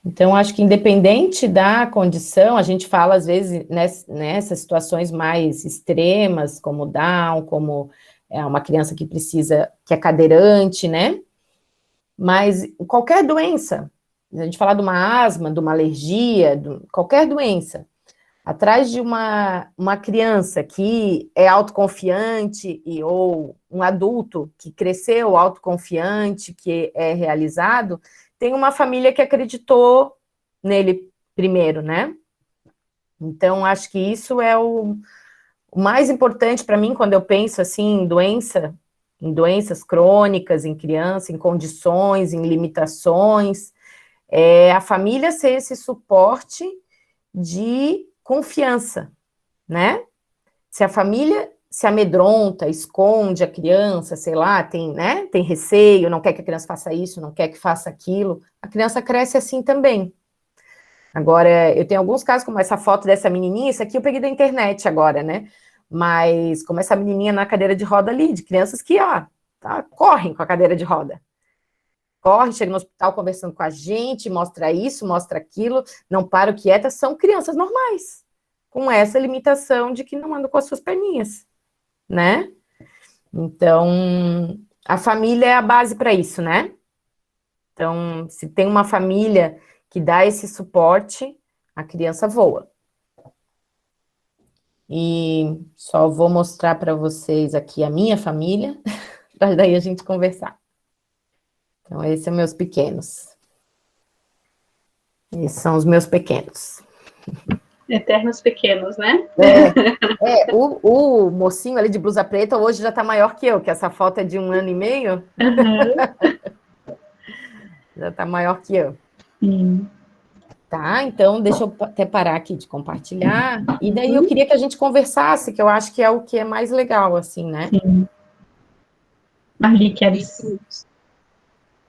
[SPEAKER 2] Então, acho que independente da condição, a gente fala, às vezes, nessas situações mais extremas, como Down, como uma criança que que é cadeirante, né? Mas qualquer doença, a gente falar de uma asma, de uma alergia, qualquer doença, atrás de uma criança que é autoconfiante ou um adulto que cresceu autoconfiante, que é realizado, tem uma família que acreditou nele primeiro, né? Então, acho que isso é o mais importante para mim quando eu penso assim em doenças crônicas, em criança, em condições, em limitações, é a família ser esse suporte de confiança, né? Se a família se amedronta, esconde a criança, sei lá, tem receio, não quer que a criança faça isso, não quer que faça aquilo, a criança cresce assim também. Agora, eu tenho alguns casos, como essa foto dessa menininha, isso aqui eu peguei da internet agora, né? Mas como essa menininha na cadeira de roda ali, de crianças que, correm com a cadeira de roda. Corre, chega no hospital conversando com a gente, mostra isso, mostra aquilo, não param quietas, são crianças normais, com essa limitação de que não andam com as suas perninhas, né? Então, a família é a base para isso, né? Então, se tem uma família que dá esse suporte, a criança voa. E só vou mostrar para vocês aqui a minha família. para daí a gente conversar. Então, esses são meus pequenos. Esses são os meus pequenos.
[SPEAKER 1] Eternos pequenos, né?
[SPEAKER 2] O mocinho ali de blusa preta hoje já está maior que eu, que essa foto é de 1 ano e meio.
[SPEAKER 1] Uhum.
[SPEAKER 2] Já está maior que eu.
[SPEAKER 1] Sim.
[SPEAKER 2] Tá, então deixa eu até parar aqui de compartilhar. E daí eu queria que a gente conversasse, que eu acho que é o que é mais legal, assim, né?
[SPEAKER 1] Sim. Marli, queres?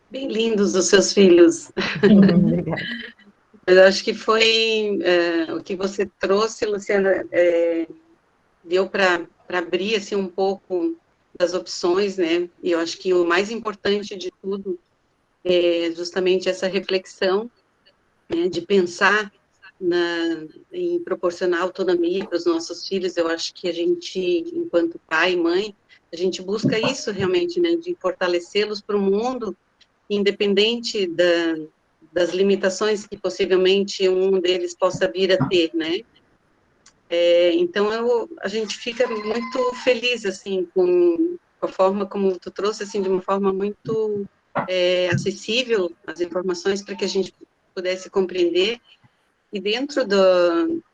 [SPEAKER 5] Bem lindos os seus filhos.
[SPEAKER 2] Obrigada.
[SPEAKER 5] Eu acho que foi o que você trouxe, Luciana, deu para abrir assim um pouco das opções, né? E eu acho que o mais importante de tudo é justamente essa reflexão, né, de pensar em proporcionar autonomia para os nossos filhos. Eu acho que a gente, enquanto pai e mãe, a gente busca isso realmente, né, de fortalecê-los para o mundo, independente das limitações que possivelmente um deles possa vir a ter, né? Então, a gente fica muito feliz, assim, com a forma como tu trouxe, assim, de uma forma muito acessível as informações para que a gente pudesse compreender. E dentro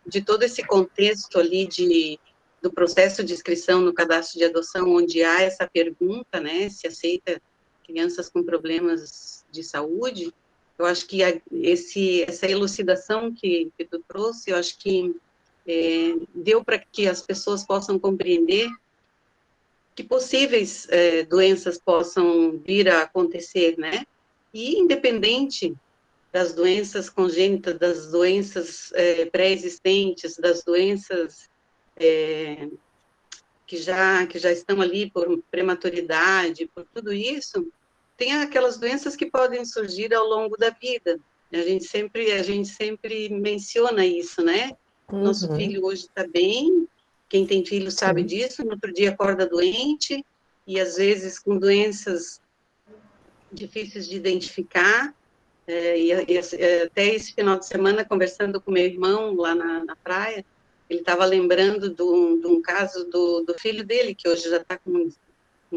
[SPEAKER 5] de todo esse contexto ali do processo de inscrição no cadastro de adoção, onde há essa pergunta, né, se aceita crianças com problemas de saúde, eu acho que essa elucidação que tu trouxe, eu acho que deu para que as pessoas possam compreender que possíveis doenças possam vir a acontecer, né? E independente das doenças congênitas, das doenças pré-existentes, das doenças que já estão ali por prematuridade, por tudo isso, tem aquelas doenças que podem surgir ao longo da vida. A gente sempre menciona isso, né? Nosso filho hoje está bem, quem tem filho sabe disso, no outro dia acorda doente, e às vezes com doenças difíceis de identificar. Até esse final de semana, conversando com meu irmão lá na praia, ele estava lembrando de um caso do filho dele, que hoje já está com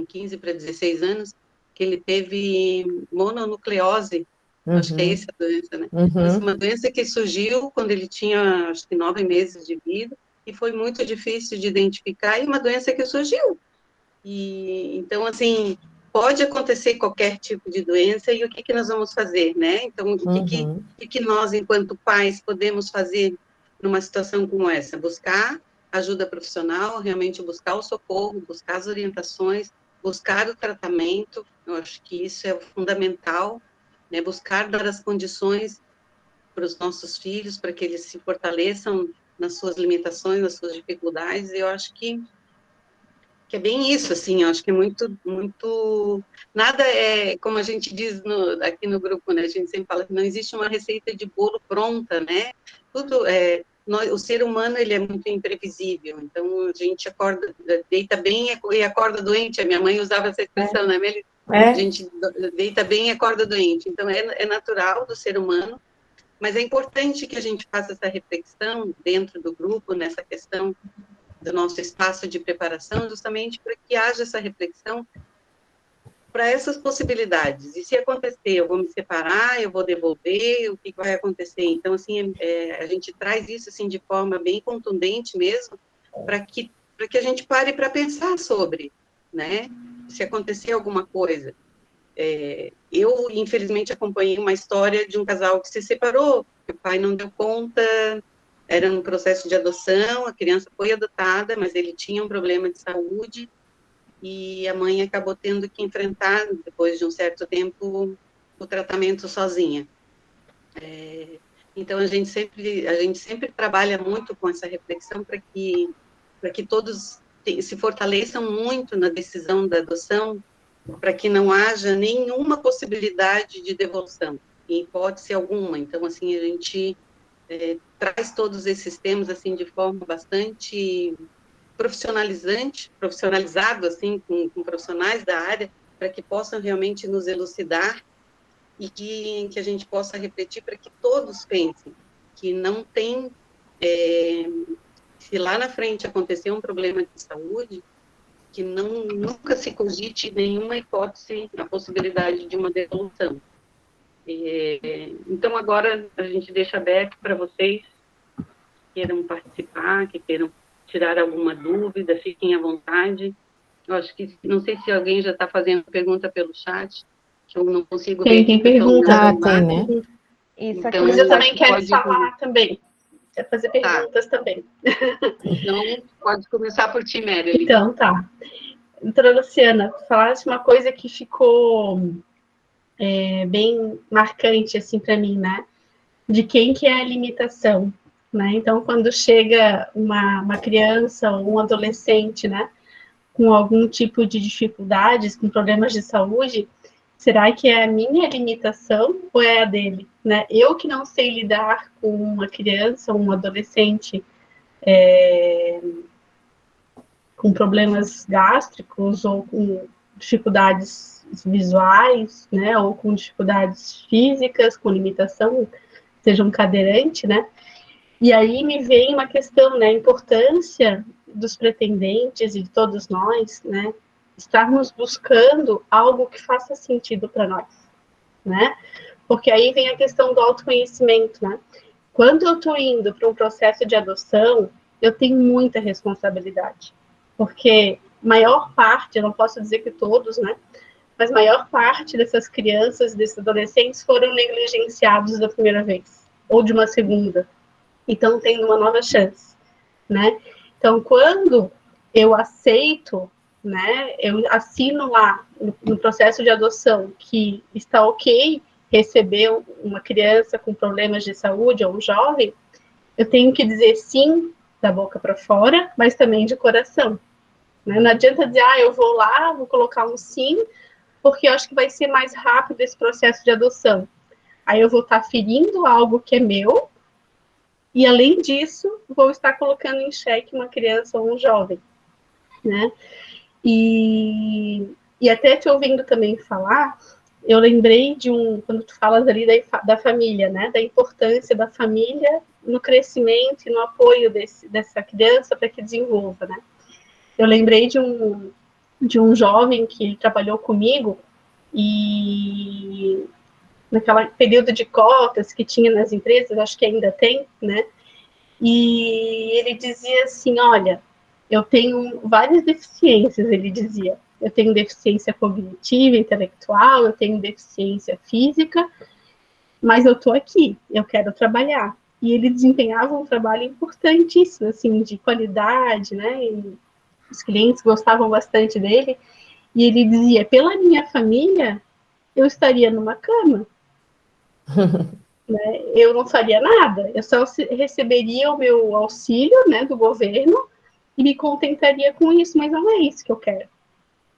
[SPEAKER 5] 15 para 16 anos, que ele teve mononucleose. Acho que é essa a doença, né? Mas uma doença que surgiu quando ele tinha, acho que 9 meses de vida, e foi muito difícil de identificar, e uma doença que surgiu. E, então, assim, pode acontecer qualquer tipo de doença, e o que nós vamos fazer, né? Então, o que nós, enquanto pais, podemos fazer numa situação como essa? Buscar ajuda profissional, realmente buscar o socorro, buscar as orientações, buscar o tratamento. Eu acho que isso é o fundamental, né? Buscar dar as condições para os nossos filhos, para que eles se fortaleçam nas suas limitações, nas suas dificuldades. Eu acho que é bem isso, assim, eu acho que é muito, nada é, como a gente diz aqui no grupo, né, a gente sempre fala que não existe uma receita de bolo pronta, né, tudo o ser humano, ele é muito imprevisível, então a gente acorda, deita bem e acorda doente, a minha mãe usava essa expressão, né, a gente deita bem e acorda doente, então é natural do ser humano, mas é importante que a gente faça essa reflexão dentro do grupo, nessa questão do nosso espaço de preparação, justamente para que haja essa reflexão para essas possibilidades. E se acontecer, eu vou me separar, eu vou devolver, o que vai acontecer? Então, assim, a gente traz isso assim de forma bem contundente mesmo, para que a gente pare para pensar sobre, né? Se acontecer alguma coisa. Eu, infelizmente, acompanhei uma história de um casal que se separou, que o pai não deu conta. Era um processo de adoção, a criança foi adotada, mas ele tinha um problema de saúde e a mãe acabou tendo que enfrentar, depois de um certo tempo, o tratamento sozinha. Então, a gente sempre trabalha muito com essa reflexão para que todos se fortaleçam muito na decisão da adoção, para que não haja nenhuma possibilidade de devolução, em hipótese alguma. Então, assim, a gente traz todos esses temas assim de forma bastante profissionalizado assim com profissionais da área, para que possam realmente nos elucidar e que a gente possa refletir para que todos pensem que não tem se lá na frente acontecer um problema de saúde, que nunca se cogite nenhuma hipótese, a possibilidade de uma devolução. Então, agora a gente deixa aberto para vocês que queiram participar, que queiram tirar alguma dúvida, fiquem à vontade. Eu acho que, não sei se alguém já está fazendo pergunta pelo chat, que eu não consigo ver.
[SPEAKER 1] Tem pergunta.
[SPEAKER 2] Tem, né?
[SPEAKER 6] Isso,
[SPEAKER 5] Então,
[SPEAKER 1] Mas eu também quero
[SPEAKER 5] pode
[SPEAKER 1] falar também. Quero fazer perguntas também.
[SPEAKER 5] Então, pode começar por ti, Mary.
[SPEAKER 1] Então, tá. Doutora Luciana, falaste uma coisa que ficou bem marcante, assim, para mim, né? De quem que é a limitação, né? Então, quando chega uma criança ou um adolescente, né? Com algum tipo de dificuldades, com problemas de saúde, será que é a minha limitação ou é a dele, né? Eu que não sei lidar com uma criança ou um adolescente com problemas gástricos ou com dificuldades visuais, né, ou com dificuldades físicas, com limitação, seja um cadeirante, né? E aí me vem uma questão, né, a importância dos pretendentes e de todos nós, né, estarmos buscando algo que faça sentido para nós, né? Porque aí vem a questão do autoconhecimento, né? Quando eu estou indo para um processo de adoção, eu tenho muita responsabilidade, porque maior parte, eu não posso dizer que todos, né? Mas maior parte dessas crianças, desses adolescentes, foram negligenciados da primeira vez, ou de uma segunda. Então, tendo uma nova chance, né? Então, quando eu aceito, né? Eu assino lá no processo de adoção que está ok receber uma criança com problemas de saúde ou um jovem, eu tenho que dizer sim da boca para fora, mas também de coração. Né? Não adianta dizer, eu vou lá, vou colocar um sim, porque eu acho que vai ser mais rápido esse processo de adoção. Aí eu vou estar ferindo algo que é meu, e além disso, vou estar colocando em xeque uma criança ou um jovem. Né? E até te ouvindo também falar, eu lembrei de quando tu falas ali da família, né? Da importância da família no crescimento e no apoio dessa criança para que desenvolva, né? Eu lembrei de um jovem que trabalhou comigo e naquele período de cotas que tinha nas empresas, acho que ainda tem, né? E ele dizia assim, olha, eu tenho várias deficiências, ele dizia. Eu tenho deficiência cognitiva, intelectual, eu tenho deficiência física, mas eu estou aqui, eu quero trabalhar. E ele desempenhava um trabalho importantíssimo, assim, de qualidade, né? E os clientes gostavam bastante dele. E ele dizia, pela minha família, eu estaria numa cama. Né? Eu não faria nada, eu só receberia o meu auxílio, né, do governo e me contentaria com isso, mas não é isso que eu quero.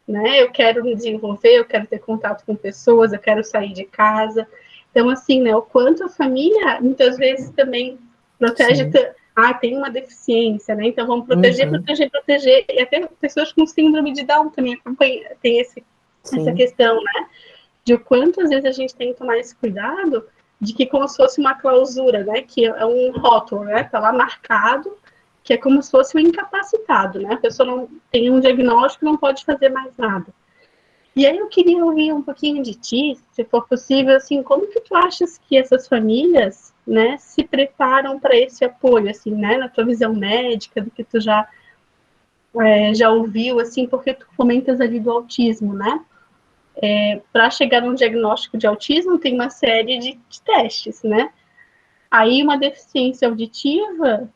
[SPEAKER 1] Né? Eu quero me desenvolver, eu quero ter contato com pessoas, eu quero sair de casa. Então, assim, né, o quanto a família, muitas vezes, também protege... tem uma deficiência, né? Então, vamos proteger, proteger. E até pessoas com síndrome de Down também tem essa questão, né? De o quanto, às vezes, a gente tem que tomar esse cuidado de que como se fosse uma clausura, né? Que é um rótulo, né? Tá lá marcado, que é como se fosse um incapacitado, né? A pessoa não tem um diagnóstico, não pode fazer mais nada. E aí eu queria ouvir um pouquinho de ti, se for possível, assim, como que tu achas que essas famílias, né, se preparam para esse apoio, assim, né? Na tua visão médica, do que tu já ouviu, assim, porque tu comentas ali do autismo, né? Para chegar num diagnóstico de autismo, tem uma série de testes, né? Aí uma deficiência auditiva,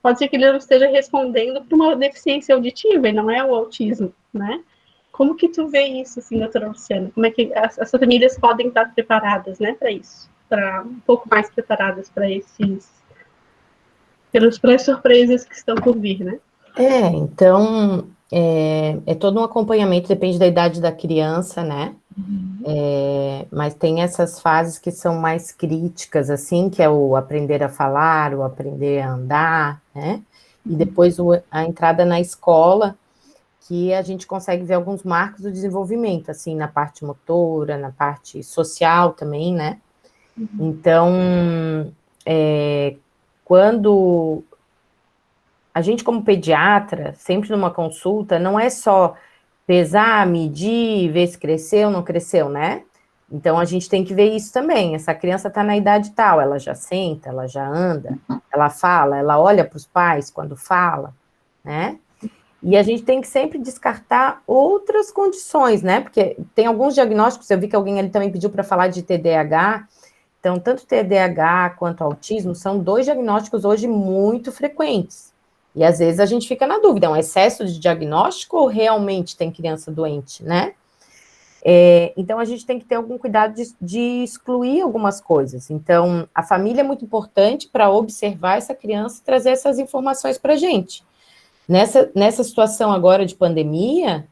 [SPEAKER 1] pode ser que ele não esteja respondendo para uma deficiência auditiva, e não é o autismo, né? Como que tu vê isso, assim, doutora Luciana? Como é que as famílias podem estar preparadas, né, para isso? Um pouco mais preparadas para pelas surpresas que estão por vir, né?
[SPEAKER 2] Então, é todo um acompanhamento, depende da idade da criança, né? Mas tem essas fases que são mais críticas, assim, que é o aprender a falar, o aprender a andar, né? E depois a entrada na escola, que a gente consegue ver alguns marcos do desenvolvimento, assim, na parte motora, na parte social também, né? Então, quando a gente como pediatra, sempre numa consulta, não é só pesar, medir, ver se cresceu ou não cresceu, né? Então, a gente tem que ver isso também. Essa criança está na idade tal, ela já senta, ela já anda, ela fala, ela olha para os pais quando fala, né? E a gente tem que sempre descartar outras condições, né? Porque tem alguns diagnósticos, eu vi que alguém ali também pediu para falar de TDAH. Então, tanto TDAH quanto autismo são 2 diagnósticos hoje muito frequentes. E às vezes a gente fica na dúvida, é um excesso de diagnóstico ou realmente tem criança doente, né? Então, a gente tem que ter algum cuidado de excluir algumas coisas. Então, a família é muito importante para observar essa criança e trazer essas informações para a gente. Nessa situação agora de pandemia,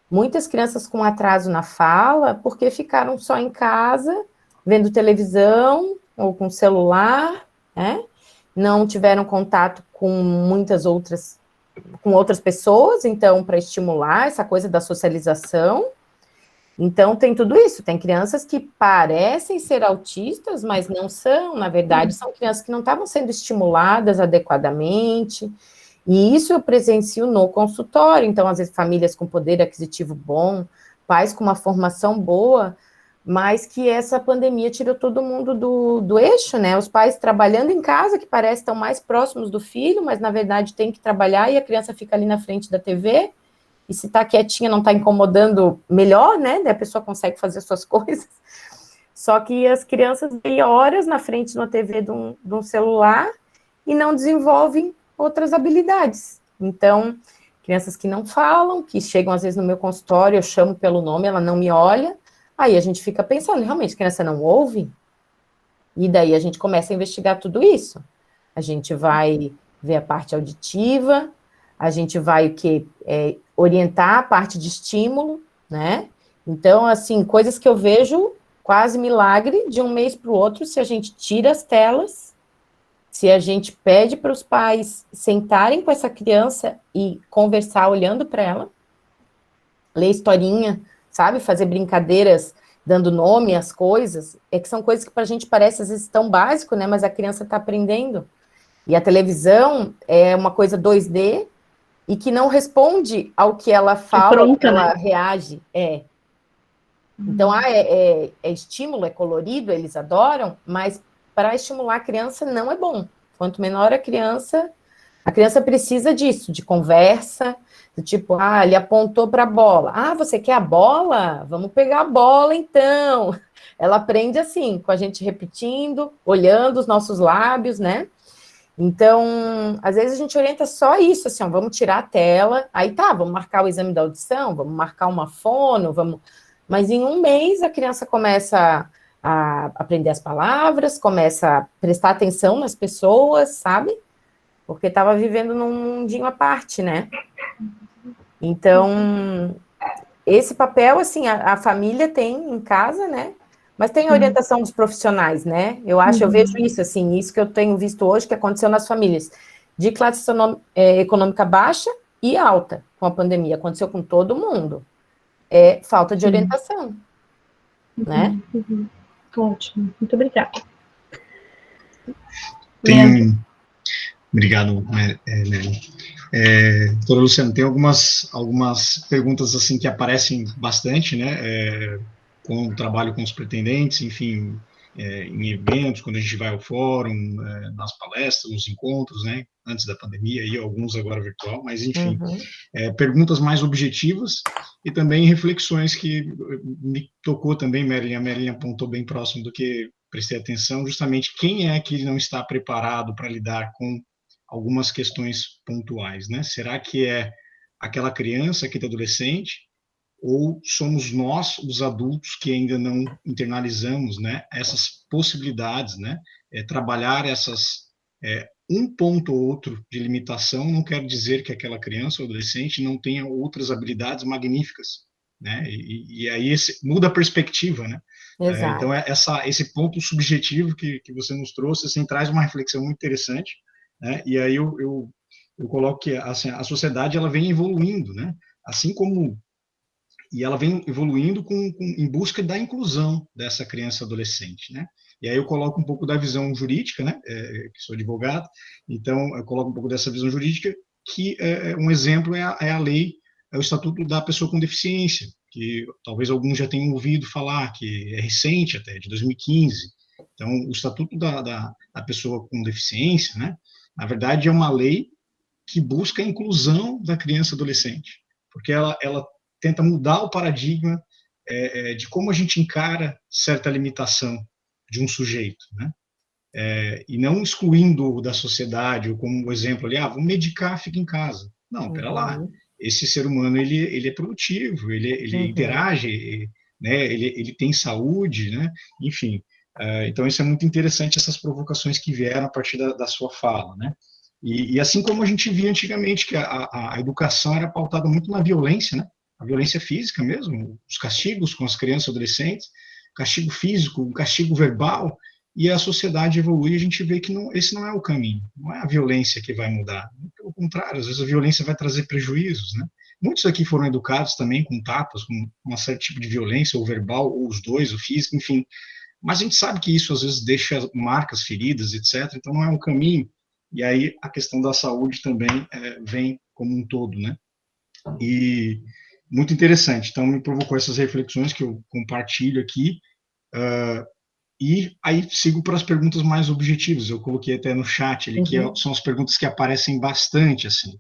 [SPEAKER 2] muitas crianças com atraso na fala, porque ficaram só em casa, vendo televisão ou com celular, né? Não tiveram contato com outras pessoas, então, para estimular essa coisa da socialização. Então, tem tudo isso. Tem crianças que parecem ser autistas, mas não são. Na verdade, são crianças que não estavam sendo estimuladas adequadamente. E isso eu presencio no consultório. Então, às vezes, famílias com poder aquisitivo bom, pais com uma formação boa, mas que essa pandemia tirou todo mundo do eixo, né? Os pais trabalhando em casa, que parece estão mais próximos do filho, mas, na verdade, tem que trabalhar e a criança fica ali na frente da TV. E se está quietinha, não está incomodando, melhor, né? Daí a pessoa consegue fazer suas coisas. Só que as crianças têm horas na frente de uma TV de um celular e não desenvolvem outras habilidades. Então, crianças que não falam, que chegam às vezes no meu consultório, eu chamo pelo nome, ela não me olha, aí a gente fica pensando, realmente, a criança não ouve? E daí a gente começa a investigar tudo isso. A gente vai ver a parte auditiva, a gente vai o quê? Orientar a parte de estímulo, né? Então, assim, coisas que eu vejo quase milagre de um mês para o outro, se a gente tira as telas, se a gente pede para os pais sentarem com essa criança e conversar olhando para ela, ler historinha, sabe? Fazer brincadeiras dando nome às coisas, que são coisas que para a gente parece às vezes tão básico, né? Mas a criança está aprendendo. E a televisão é uma coisa 2D, e que não responde ao que ela fala,
[SPEAKER 1] pronta,
[SPEAKER 2] ao que ela
[SPEAKER 1] né?
[SPEAKER 2] reage. Então, é estímulo, é colorido, eles adoram, mas para estimular a criança não é bom. Quanto menor a criança precisa disso, de conversa, do tipo, ele apontou para a bola. Você quer a bola? Vamos pegar a bola, então. Ela aprende assim, com a gente repetindo, olhando os nossos lábios, né? Então, às vezes a gente orienta só isso, assim, vamos tirar a tela, aí vamos marcar o exame da audição, vamos marcar uma fono, mas em um mês a criança começa a aprender as palavras, começa a prestar atenção nas pessoas, sabe? Porque estava vivendo num mundinho à parte, né? Então, esse papel, assim, a família tem em casa, né? Mas tem a orientação dos profissionais, né? Eu vejo isso, assim, isso que eu tenho visto hoje, que aconteceu nas famílias de classe econômica baixa e alta com a pandemia. Aconteceu com todo mundo. Falta de orientação, né?
[SPEAKER 1] Ótimo, muito obrigada.
[SPEAKER 3] Obrigado, Nelly. Doutora Luciana, tem algumas perguntas assim que aparecem bastante, né? Com o trabalho com os pretendentes, enfim, em eventos, quando a gente vai ao fórum, nas palestras, nos encontros, né? Antes da pandemia, e alguns agora virtual, mas enfim, perguntas mais objetivas e também reflexões que me tocou também, Marilyn. A Marilyn apontou bem próximo do que prestei atenção, justamente quem é que não está preparado para lidar com algumas questões pontuais, né? Será que é aquela criança, aquele adolescente, ou somos nós, os adultos, que ainda não internalizamos, né, essas possibilidades, né? Trabalhar um ponto ou outro de limitação não quer dizer que aquela criança ou adolescente não tenha outras habilidades magníficas, né? E aí muda a perspectiva, né? Então, esse ponto subjetivo que você nos trouxe, assim, traz uma reflexão muito interessante, né? E aí eu coloco que assim, a sociedade ela vem evoluindo, né? Assim como ela vem evoluindo em busca da inclusão dessa criança e adolescente, né? E aí eu coloco um pouco da visão jurídica, né, que sou advogado, então eu coloco um pouco dessa visão jurídica, que um exemplo é a lei, é o Estatuto da Pessoa com Deficiência, que talvez alguns já tenham ouvido falar, que é recente até, de 2015. Então, o Estatuto da Pessoa com Deficiência, né, na verdade é uma lei que busca a inclusão da criança e adolescente, porque ela tenta mudar o paradigma de como a gente encara certa limitação de um sujeito, né? E não excluindo da sociedade, ou como exemplo ali, vamos medicar, fica em casa. Não, pera lá, esse ser humano, ele é produtivo, ele interage, né? Ele tem saúde, né? Enfim, então isso é muito interessante, essas provocações que vieram a partir da sua fala, né? E assim como a gente via antigamente, que a educação era pautada muito na violência, né? A violência física mesmo, os castigos com as crianças e adolescentes, castigo físico, um castigo verbal, e a sociedade evolui e a gente vê que esse não é o caminho, não é a violência que vai mudar, pelo contrário, às vezes a violência vai trazer prejuízos, né? Muitos aqui foram educados também com tapas, com um certo tipo de violência, ou verbal, ou os dois, o físico, enfim, mas a gente sabe que isso às vezes deixa marcas, feridas, etc., então não é um caminho, e aí a questão da saúde também vem como um todo, né? E muito interessante, então me provocou essas reflexões que eu compartilho aqui, e aí sigo para as perguntas mais objetivas, eu coloquei até no chat ali, que são as perguntas que aparecem bastante, assim,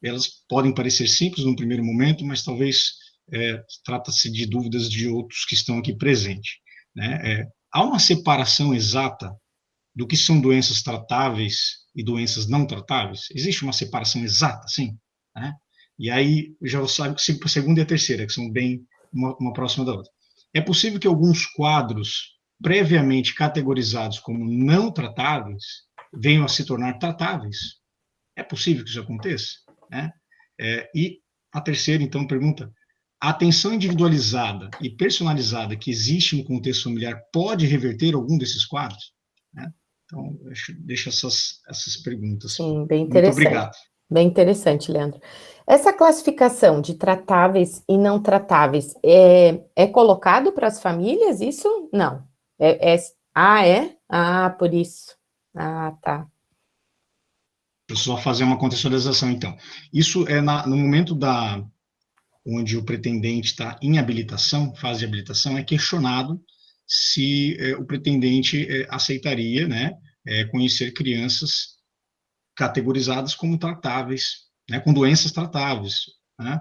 [SPEAKER 3] elas podem parecer simples no primeiro momento, mas talvez trata-se de dúvidas de outros que estão aqui presentes, né? Há uma separação exata do que são doenças tratáveis e doenças não tratáveis? Existe uma separação exata, sim, né? E aí, já sabe que a segunda e a terceira, que são bem uma próxima da outra. É possível que alguns quadros previamente categorizados como não tratáveis venham a se tornar tratáveis? É possível que isso aconteça, né? E a terceira, então, pergunta: a atenção individualizada e personalizada que existe no contexto familiar pode reverter algum desses quadros? Né? Então, deixo essas perguntas.
[SPEAKER 2] Sim, bem interessante.
[SPEAKER 3] Muito obrigado.
[SPEAKER 2] Bem interessante, Leandro. Essa classificação de tratáveis e não tratáveis é colocado para as famílias, isso? Não. Por isso. Tá.
[SPEAKER 3] Deixa eu só fazer uma contextualização, então. Isso é no momento onde o pretendente está em habilitação, fase de habilitação, é questionado se o pretendente aceitaria, né, conhecer crianças categorizadas como tratáveis, né, com doenças tratáveis, né,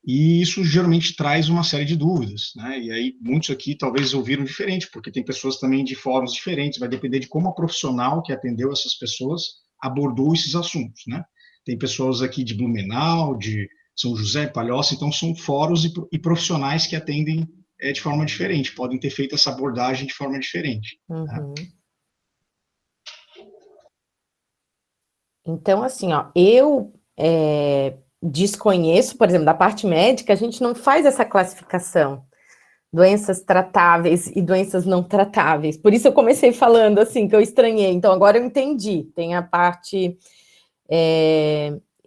[SPEAKER 3] e isso geralmente traz uma série de dúvidas, né, e aí muitos aqui talvez ouviram diferente, porque tem pessoas também de fóruns diferentes, vai depender de como a profissional que atendeu essas pessoas abordou esses assuntos, né. Tem pessoas aqui de Blumenau, de São José, Palhoça, então são fóruns e profissionais que atendem de forma diferente, podem ter feito essa abordagem de forma diferente. Né?
[SPEAKER 2] Então, assim, eu desconheço, por exemplo, da parte médica, a gente não faz essa classificação, doenças tratáveis e doenças não tratáveis. Por isso eu comecei falando assim, que eu estranhei. Então, agora eu entendi. Tem a parte...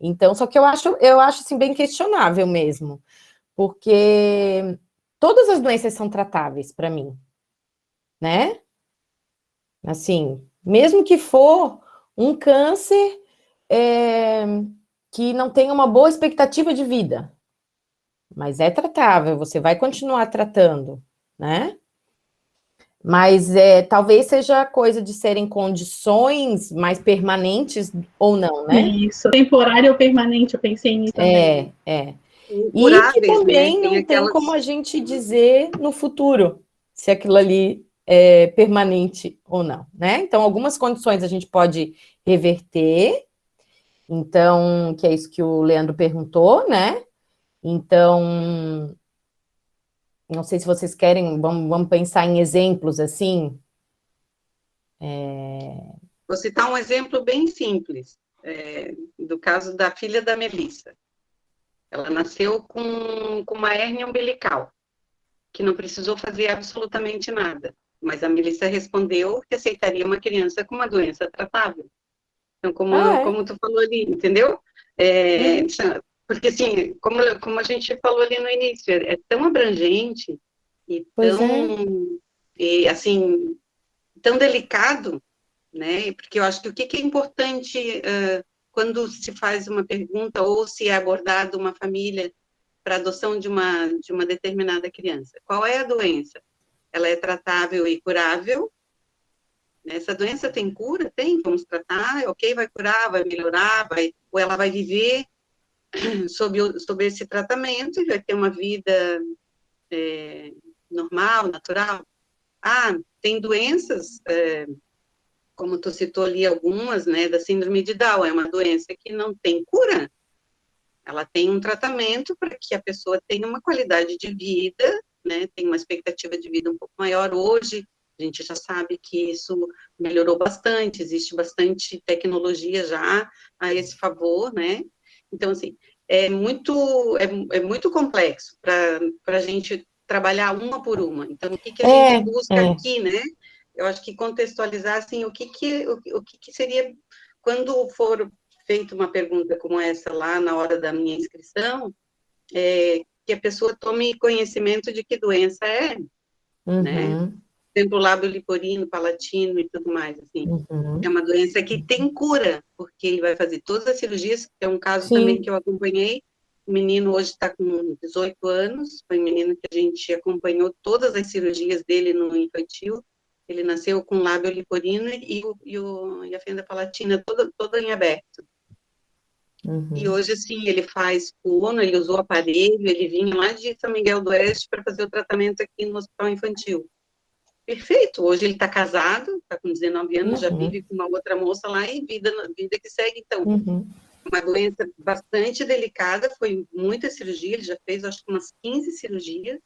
[SPEAKER 2] Então, só que eu acho assim, bem questionável mesmo, porque todas as doenças são tratáveis para mim, né? Assim, mesmo que for um câncer que não tenha uma boa expectativa de vida, mas é tratável, você vai continuar tratando, né? Mas talvez seja coisa de serem condições mais permanentes ou não, né?
[SPEAKER 1] Isso, temporário ou permanente, eu pensei nisso também.
[SPEAKER 2] E que também não tem como a gente dizer no futuro se aquilo ali é permanente ou não, né? Então, algumas condições a gente pode reverter, então, que é isso que o Leandro perguntou, né? Então, não sei se vocês querem, vamos pensar em exemplos assim.
[SPEAKER 5] Vou citar um exemplo bem simples, do caso da filha da Melissa. Ela nasceu com uma hérnia umbilical, que não precisou fazer absolutamente nada. Mas a Melissa respondeu que aceitaria uma criança com uma doença tratável. Então, como tu falou ali, entendeu? Porque, assim, como a gente falou ali no início, é tão abrangente e e, assim, tão delicado, né? Porque eu acho que o que é importante quando se faz uma pergunta ou se é abordada uma família para adoção de uma determinada criança. Qual é a doença? Ela é tratável e curável? Essa doença tem cura? Tem, vamos tratar, ok, vai curar, vai melhorar, ou ela vai viver sob esse tratamento e vai ter uma vida normal, natural. Ah, tem doenças, como tu citou ali algumas, né, da síndrome de Down, é uma doença que não tem cura. Ela tem um tratamento para que a pessoa tenha uma qualidade de vida, né, tem uma expectativa de vida um pouco maior. Hoje, a gente já sabe que isso melhorou bastante, existe bastante tecnologia já a esse favor, né? Então, assim, é muito complexo para a gente trabalhar uma por uma. Então, o que a gente busca aqui, né? Eu acho que contextualizar, assim, o que seria, quando for feita uma pergunta como essa lá na hora da minha inscrição, que a pessoa tome conhecimento de que doença é, né? Por exemplo, lábio leporino, palatino e tudo mais, assim. É uma doença que tem cura, porque ele vai fazer todas as cirurgias, é um caso também que eu acompanhei. O menino hoje está com 18 anos, foi um menino que a gente acompanhou todas as cirurgias dele no infantil. Ele nasceu com lábio leporino e a fenda palatina toda em aberto. E hoje, assim, ele faz fono, ele usou aparelho, ele vinha lá de São Miguel do Oeste para fazer o tratamento aqui no hospital infantil. Perfeito, hoje ele está casado, está com 19 anos, já vive com uma outra moça lá e vida que segue, então. Uma doença bastante delicada, foi muita cirurgia, ele já fez, acho que umas 15 cirurgias,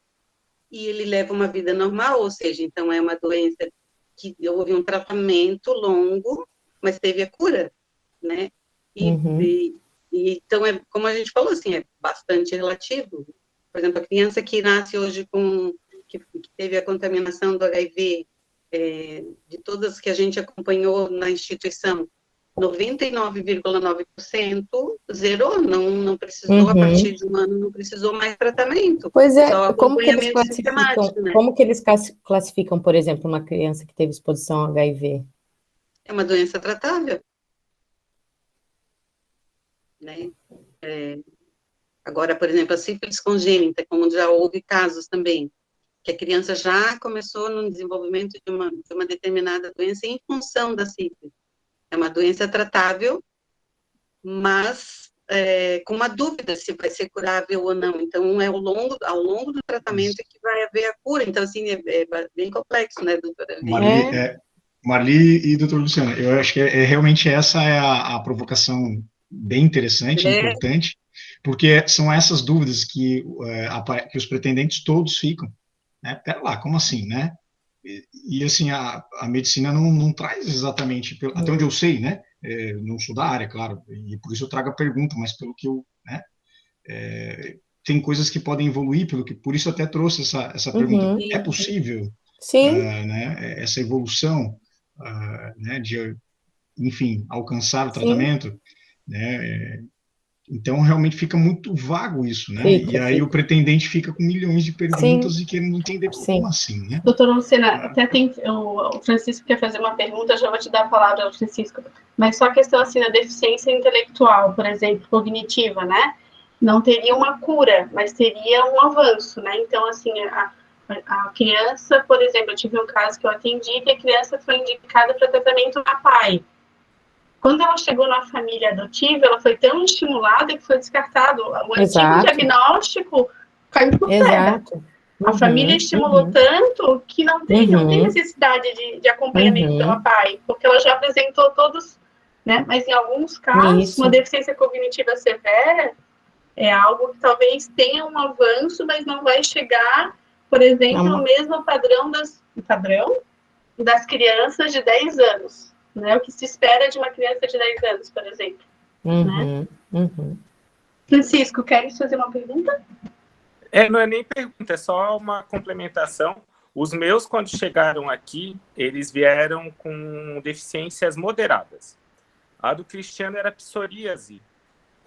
[SPEAKER 5] e ele leva uma vida normal, ou seja, então é uma doença que houve um tratamento longo, mas teve a cura, né? Então, como a gente falou, assim, é bastante relativo. Por exemplo, a criança que nasce hoje que teve a contaminação do HIV, de todas que a gente acompanhou na instituição, 99,9% zerou, não precisou, a partir de um ano, não precisou mais tratamento.
[SPEAKER 2] Pois é,
[SPEAKER 5] só
[SPEAKER 2] como que eles
[SPEAKER 5] acompanhamento
[SPEAKER 2] classificam,
[SPEAKER 5] sistemático, né?
[SPEAKER 2] como que eles classificam, por exemplo, uma criança que teve exposição ao HIV?
[SPEAKER 5] É uma doença tratável, né? Agora, por exemplo, a sífilis congênita, como já houve casos também, que a criança já começou no desenvolvimento de uma determinada doença em função da sífilis. É uma doença tratável, mas com uma dúvida se vai ser curável ou não. Então, ao longo do tratamento que vai haver a cura. Então, assim, é bem complexo, né, doutora?
[SPEAKER 3] Marli e doutor Luciano, eu acho que realmente essa é a provocação bem interessante, importante, porque são essas dúvidas que os pretendentes todos ficam, né? Pera lá, como assim, né? E assim, a medicina não traz exatamente, até onde eu sei, né? Não sou da área, claro, e por isso eu trago a pergunta, mas pelo que eu, né? Tem coisas que podem evoluir, por isso eu até trouxe essa pergunta. É possível, né, essa evolução, né, de, enfim, alcançar o tratamento, né? Então, realmente fica muito vago isso, né? E aí o pretendente fica com milhões de perguntas e querendo entender como assim, né?
[SPEAKER 1] Doutora Luciana, até tem o Francisco quer fazer uma pergunta, já vou te dar a palavra, Francisco. Mas só a questão assim da deficiência intelectual, por exemplo, cognitiva, né? Não teria uma cura, mas teria um avanço, né? Então, assim, a criança, por exemplo, eu tive um caso que eu atendi que a criança foi indicada para tratamento na PAI. Quando ela chegou na família adotiva, ela foi tão estimulada que foi descartado. O antigo diagnóstico caiu por terra. A família estimulou tanto que não tem necessidade de acompanhamento pela PAI, porque ela já apresentou todos, né? Mas em alguns casos, uma deficiência cognitiva severa é algo que talvez tenha um avanço, mas não vai chegar, por exemplo, ao mesmo padrão das crianças de 10 anos. Né, o que se espera de uma criança de 10 anos, por exemplo. Né? Francisco, queres fazer uma pergunta?
[SPEAKER 7] Não é nem pergunta, é só uma complementação. Os meus, quando chegaram aqui, eles vieram com deficiências moderadas. A do Cristiano era psoríase.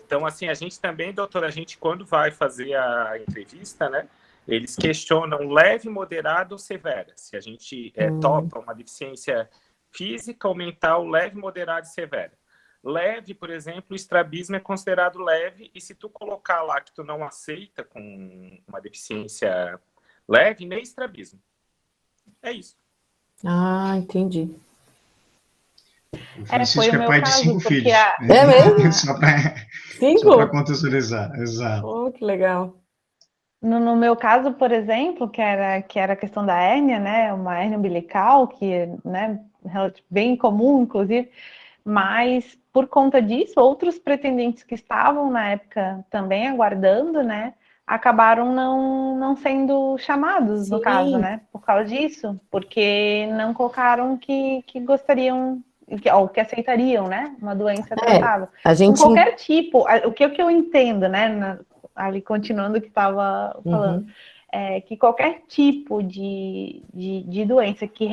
[SPEAKER 7] Então, assim, a gente também, doutora, quando vai fazer a entrevista, né, Eles questionam leve, moderada ou severa. Se a gente topa uma deficiência física ou mental leve, moderada e severa. Leve, por exemplo, o estrabismo é considerado leve, e se tu colocar lá que tu não aceita com uma deficiência leve, nem estrabismo. É isso.
[SPEAKER 2] Ah, entendi.
[SPEAKER 3] O Francisco
[SPEAKER 6] foi o
[SPEAKER 3] é
[SPEAKER 6] meu
[SPEAKER 3] pai de
[SPEAKER 6] caso,
[SPEAKER 3] 5
[SPEAKER 6] porque
[SPEAKER 3] filhos.
[SPEAKER 2] É mesmo?
[SPEAKER 3] Só para
[SPEAKER 2] 5?
[SPEAKER 3] contextualizar, exato.
[SPEAKER 2] Oh, que legal.
[SPEAKER 6] No meu caso, por exemplo, que era a questão da hérnia, né? Uma hérnia umbilical, que, né, bem comum, inclusive, mas por conta disso, outros pretendentes que estavam na época também aguardando, né, acabaram não sendo chamados, no caso, né, por causa disso, porque não colocaram que gostariam, ou que aceitariam, né, uma doença tratável.
[SPEAKER 2] A gente...
[SPEAKER 6] Com qualquer tipo, o que eu entendo, né, ali continuando o que estava falando, é que qualquer tipo de doença que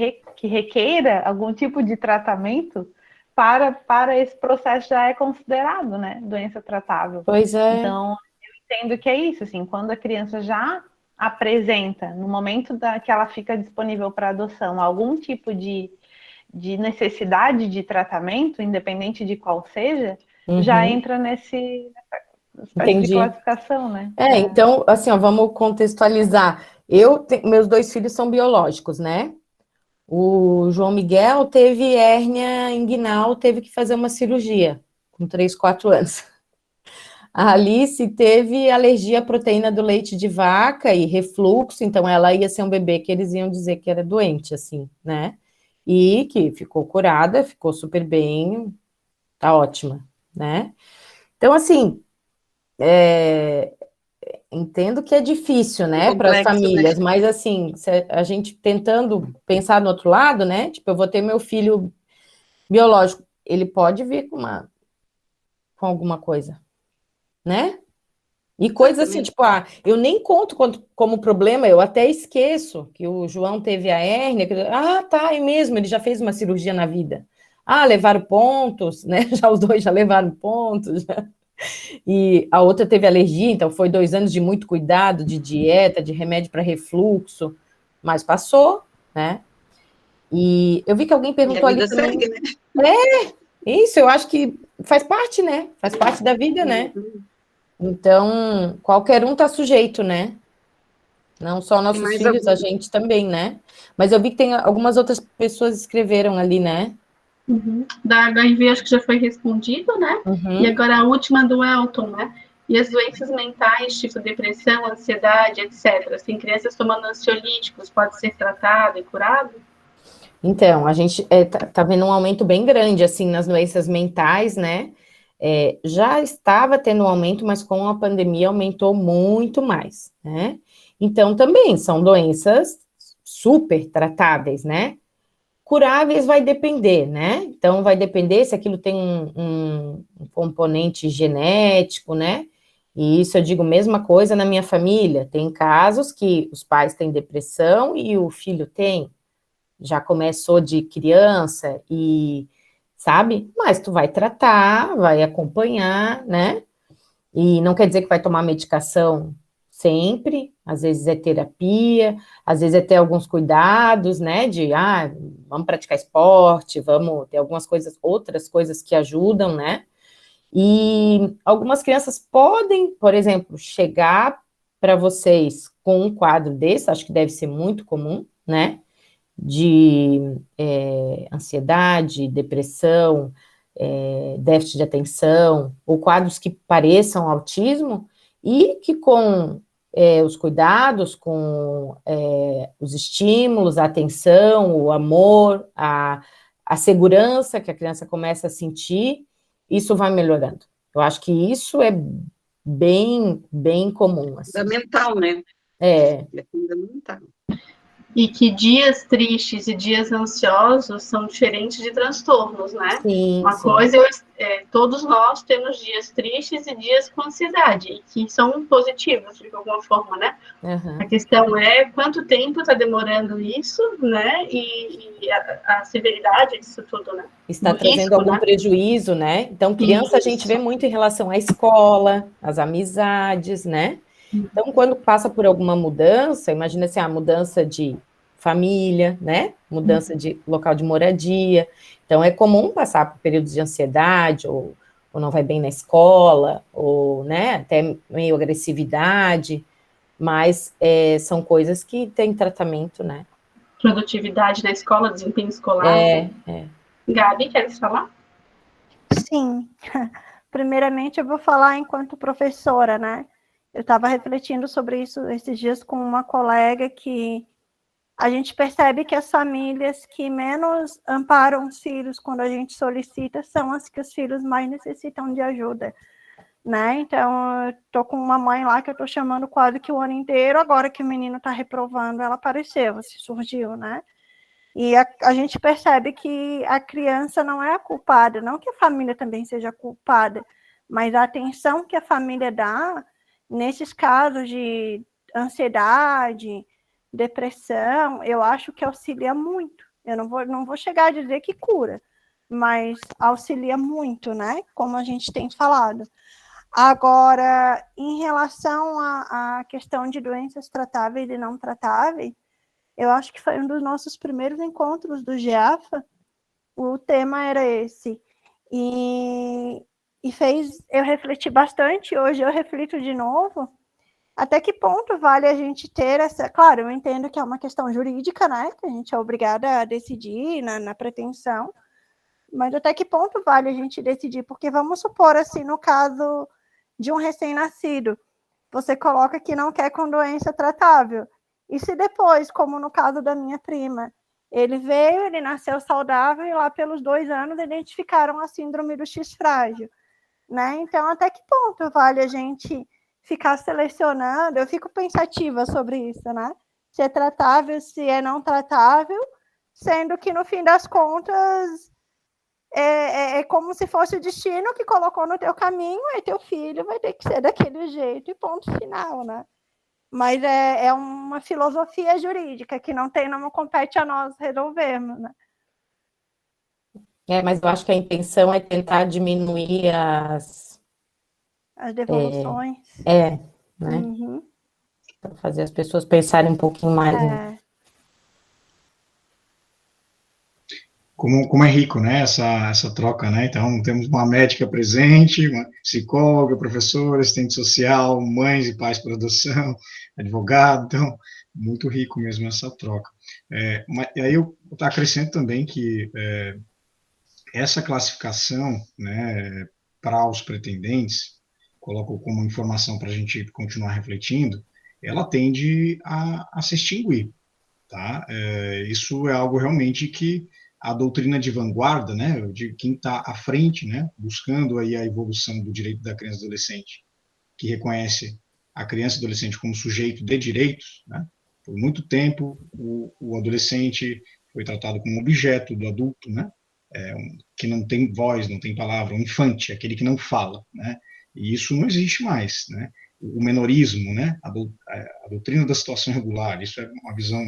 [SPEAKER 6] requeira algum tipo de tratamento, para esse processo já é considerado, né, doença tratável.
[SPEAKER 2] Pois é.
[SPEAKER 6] Então, eu entendo que é isso, assim, quando a criança já apresenta, no momento que ela fica disponível para adoção, algum tipo de necessidade de tratamento, independente de qual seja, já entra nessa espécie de classificação, né?
[SPEAKER 2] Então, assim, ó, vamos contextualizar. Meus 2 filhos são biológicos, né? O João Miguel teve hérnia inguinal, teve que fazer uma cirurgia com 3, 4 anos. A Alice teve alergia à proteína do leite de vaca e refluxo, então ela ia ser um bebê que eles iam dizer que era doente, assim, né? E que ficou curada, ficou super bem, tá ótima, né? Então, assim, entendo que é difícil, né, para as famílias, né? Mas, assim, a gente tentando pensar no outro lado, né, tipo, eu vou ter meu filho biológico, ele pode vir com alguma coisa, né? E coisas assim, tipo, eu nem conto como problema, eu até esqueço que o João teve a hérnia, tá, é mesmo, ele já fez uma cirurgia na vida. Levaram pontos, né, já os 2 já levaram pontos, já. E a outra teve alergia, então foi 2 anos de muito cuidado, de dieta, de remédio para refluxo, mas passou, né? E eu vi que alguém perguntou ali também.
[SPEAKER 5] Segue, né?
[SPEAKER 2] Isso, eu acho que faz parte, né? Faz parte da vida, né? Então, qualquer um tá sujeito, né? Não só nossos filhos, a gente também, né? Mas eu vi que tem algumas outras pessoas escreveram ali, né?
[SPEAKER 1] Da HIV acho que já foi respondido, né? E agora a última do Elton, né? E as doenças mentais, tipo depressão, ansiedade, etc. Assim, crianças tomando ansiolíticos, pode ser tratado e curado?
[SPEAKER 2] Então, a gente tá vendo um aumento bem grande, assim, nas doenças mentais, né? Já estava tendo um aumento, mas com a pandemia aumentou muito mais, né? Então, também são doenças super tratáveis, né? Curáveis vai depender, né? Então, vai depender se aquilo tem um componente genético, né? E isso eu digo mesma coisa na minha família. Tem casos que os pais têm depressão e o filho já começou de criança e, sabe? Mas tu vai tratar, vai acompanhar, né? E não quer dizer que vai tomar medicação sempre, às vezes é terapia, às vezes é ter alguns cuidados, né, vamos praticar esporte, vamos ter outras coisas que ajudam, né, e algumas crianças podem, por exemplo, chegar para vocês com um quadro desse, acho que deve ser muito comum, né, de ansiedade, depressão, déficit de atenção, ou quadros que pareçam autismo, e que com os cuidados, com os estímulos, a atenção, o amor, a segurança que a criança começa a sentir, isso vai melhorando. Eu acho que isso é bem, bem comum. Assim.
[SPEAKER 5] Fundamental, né?
[SPEAKER 2] É
[SPEAKER 5] fundamental.
[SPEAKER 1] E que dias tristes e dias ansiosos são diferentes de transtornos, né?
[SPEAKER 2] Sim,
[SPEAKER 1] Uma coisa, todos nós temos dias tristes e dias com ansiedade, e que são positivos, de alguma forma, né? A questão é quanto tempo está demorando isso, né? E a severidade disso tudo, né?
[SPEAKER 2] Está trazendo algum prejuízo, né? Então, criança a gente vê muito em relação à escola, às amizades, né? Então, quando passa por alguma mudança, imagina assim, a mudança de família, né? Mudança de local de moradia. Então, é comum passar por períodos de ansiedade, ou não vai bem na escola, ou, né, até meio agressividade, mas são coisas que têm tratamento, né?
[SPEAKER 1] Produtividade na escola, desempenho escolar. Gabi, quer falar?
[SPEAKER 8] Sim. Primeiramente, eu vou falar enquanto professora, né? Eu estava refletindo sobre isso esses dias com uma colega, que a gente percebe que as famílias que menos amparam os filhos quando a gente solicita são as que os filhos mais necessitam de ajuda, né? Então, eu estou com uma mãe lá que eu estou chamando quase que o ano inteiro, agora que o menino está reprovando, ela apareceu, surgiu, né? E a gente percebe que a criança não é a culpada, não que a família também seja culpada, mas a atenção que a família dá nesses casos de ansiedade, depressão, eu acho que auxilia muito. Eu não vou chegar a dizer que cura, mas auxilia muito, né? Como a gente tem falado. Agora, em relação à questão de doenças tratáveis e não tratáveis, eu acho que foi um dos nossos primeiros encontros do GEAFA, o tema era esse. E fez eu refletir bastante, hoje eu reflito de novo, até que ponto vale a gente ter essa... Claro, eu entendo que é uma questão jurídica, né, que a gente é obrigada a decidir na pretensão, mas até que ponto vale a gente decidir? Porque vamos supor, assim, no caso de um recém-nascido, você coloca que não quer com doença tratável, e se depois, como no caso da minha prima, ele veio, ele nasceu saudável, e lá pelos 2 anos identificaram a síndrome do X frágil, né? Então, até que ponto vale a gente ficar selecionando? Eu fico pensativa sobre isso, né? Se é tratável, se é não tratável, sendo que, no fim das contas, é como se fosse o destino que colocou no teu caminho, e teu filho vai ter que ser daquele jeito, e ponto final, né? Mas é uma filosofia jurídica que não compete a nós resolvermos, né?
[SPEAKER 2] Mas eu acho que a intenção é tentar diminuir as
[SPEAKER 8] devoluções.
[SPEAKER 2] Né?
[SPEAKER 8] Uhum.
[SPEAKER 2] Para fazer as pessoas pensarem um pouquinho mais.
[SPEAKER 3] Como é rico, né, essa troca, né? Então, temos uma médica presente, uma psicóloga, professora, assistente social, mães e pais por adoção, advogado, então, muito rico mesmo essa troca. Mas aí eu acrescento também que essa classificação, né, para os pretendentes, coloco como informação para a gente continuar refletindo, ela tende a se extinguir, tá? Isso é algo realmente que a doutrina de vanguarda, né, de quem está à frente, né, buscando aí a evolução do direito da criança e adolescente, que reconhece a criança e adolescente como sujeito de direitos, né? Por muito tempo o adolescente foi tratado como objeto do adulto, né? Que não tem voz, não tem palavra, um infante, aquele que não fala, né? E isso não existe mais, né? O menorismo, né? A doutrina da situação regular, isso é uma visão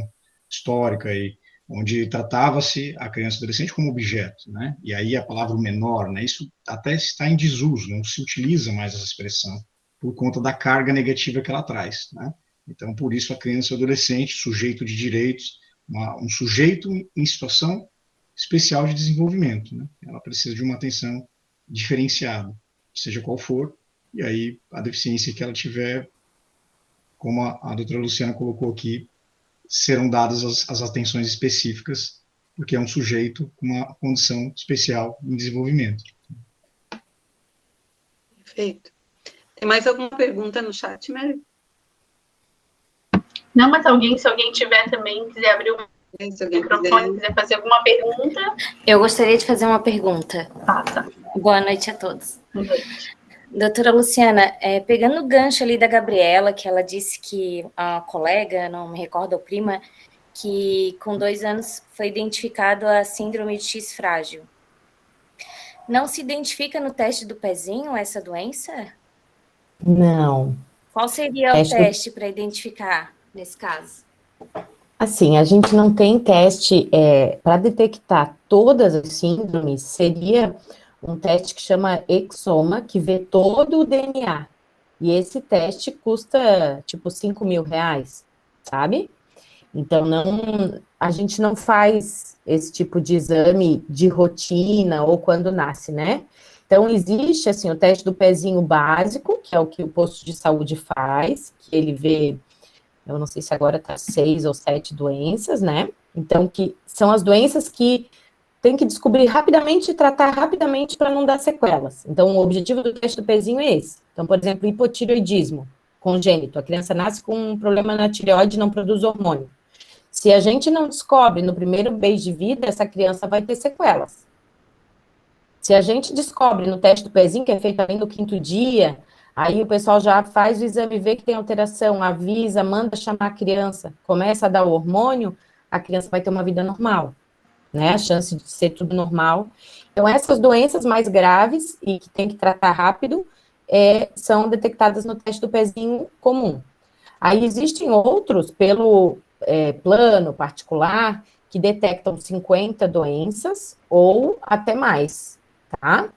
[SPEAKER 3] histórica aí, onde tratava-se a criança e adolescente como objeto, né? E aí a palavra menor, né? Isso até está em desuso, não se utiliza mais essa expressão por conta da carga negativa que ela traz, né? Então, por isso a criança e o adolescente, sujeito de direitos, um sujeito em situação especial de desenvolvimento, né? Ela precisa de uma atenção diferenciada, seja qual for, e aí a deficiência que ela tiver, como a doutora Luciana colocou aqui, serão dadas as atenções específicas, porque é um sujeito com uma condição especial em desenvolvimento.
[SPEAKER 5] Perfeito. Tem mais alguma pergunta no chat, Mary?
[SPEAKER 1] Não, mas se alguém tiver também, quiser abrir o microfone, quiser fazer alguma pergunta.
[SPEAKER 9] Eu gostaria de fazer uma pergunta.
[SPEAKER 1] Passa.
[SPEAKER 9] Boa noite a todos.
[SPEAKER 1] Boa noite.
[SPEAKER 9] Doutora Luciana, pegando o gancho ali da Gabriela, que ela disse que a colega, não me recordo, a prima, que com 2 anos foi identificado a síndrome de X frágil. Não se identifica no teste do pezinho essa doença?
[SPEAKER 2] Não.
[SPEAKER 9] Qual seria o teste para identificar nesse caso?
[SPEAKER 2] Assim, a gente não tem teste para detectar todas as síndromes, seria um teste que chama Exoma, que vê todo o DNA, E esse teste custa, tipo, R$ 5.000, sabe? Então, a gente não faz esse tipo de exame de rotina ou quando nasce, né? Então, existe, assim, o teste do pezinho básico, que é o que o posto de saúde faz, que ele vê, eu não sei se agora tá 6 ou 7 doenças, né? Então, que são as doenças que tem que descobrir rapidamente e tratar rapidamente para não dar sequelas. Então, o objetivo do teste do pezinho é esse. Então, por exemplo, hipotireoidismo congênito. A criança nasce com um problema na tireoide e não produz hormônio. Se a gente não descobre no primeiro mês de vida, essa criança vai ter sequelas. Se a gente descobre no teste do pezinho, que é feito além do 5º dia, aí o pessoal já faz o exame, vê que tem alteração, avisa, manda chamar a criança, começa a dar o hormônio, a criança vai ter uma vida normal, né? A chance de ser tudo normal. Então, essas doenças mais graves e que tem que tratar rápido são detectadas no teste do pezinho comum. Aí existem outros, pelo plano particular, que detectam 50 doenças ou até mais, tá?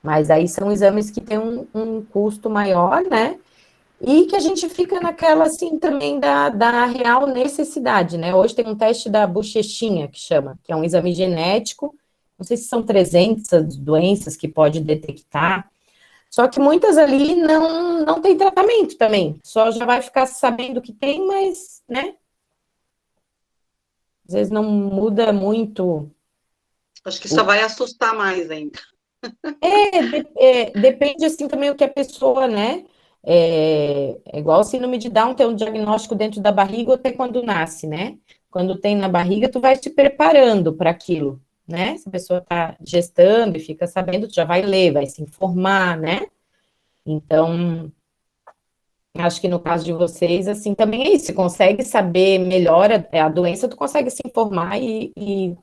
[SPEAKER 2] Mas aí são exames que têm um custo maior, né? E que a gente fica naquela, assim, também da real necessidade, né? Hoje tem um teste da bochechinha, que chama, que é um exame genético, não sei se são 300 doenças que pode detectar, só que muitas ali não tem tratamento também, só já vai ficar sabendo que tem, mas, né? Às vezes não muda muito.
[SPEAKER 5] Acho que só vai assustar mais ainda.
[SPEAKER 2] Depende, assim, também o que a pessoa, né? É igual a síndrome de Down, ter um diagnóstico dentro da barriga ou até quando nasce, né? Quando tem na barriga, tu vai te preparando para aquilo, né? Se a pessoa está gestando e fica sabendo, tu já vai ler, vai se informar, né? Então, acho que no caso de vocês, assim, também é isso. Você consegue saber melhor a doença, tu consegue se informar e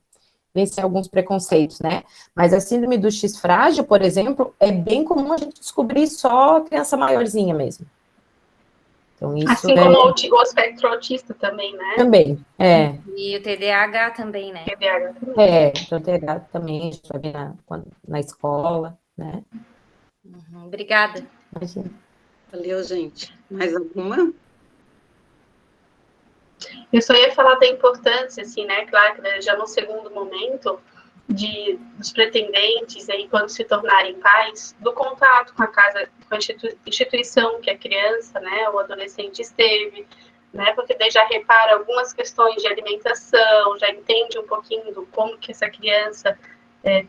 [SPEAKER 2] vencer alguns preconceitos, né? Mas a síndrome do X frágil, por exemplo, é bem comum a gente descobrir só criança maiorzinha mesmo. Então, isso
[SPEAKER 1] assim como o espectro autista também, né?
[SPEAKER 2] Também,
[SPEAKER 9] E o TDAH também, né?
[SPEAKER 1] TDAH também.
[SPEAKER 2] o TDAH também, a gente vai ver na escola, né?
[SPEAKER 9] Obrigada.
[SPEAKER 2] Imagina.
[SPEAKER 5] Valeu, gente. Mais alguma?
[SPEAKER 1] Eu só ia falar da importância, assim, né? Claro que já no segundo momento dos pretendentes, aí, quando se tornarem pais, do contato com a casa, com a instituição que a criança, né, o adolescente esteve, né? Porque daí já repara algumas questões de alimentação, já entende um pouquinho do como que essa criança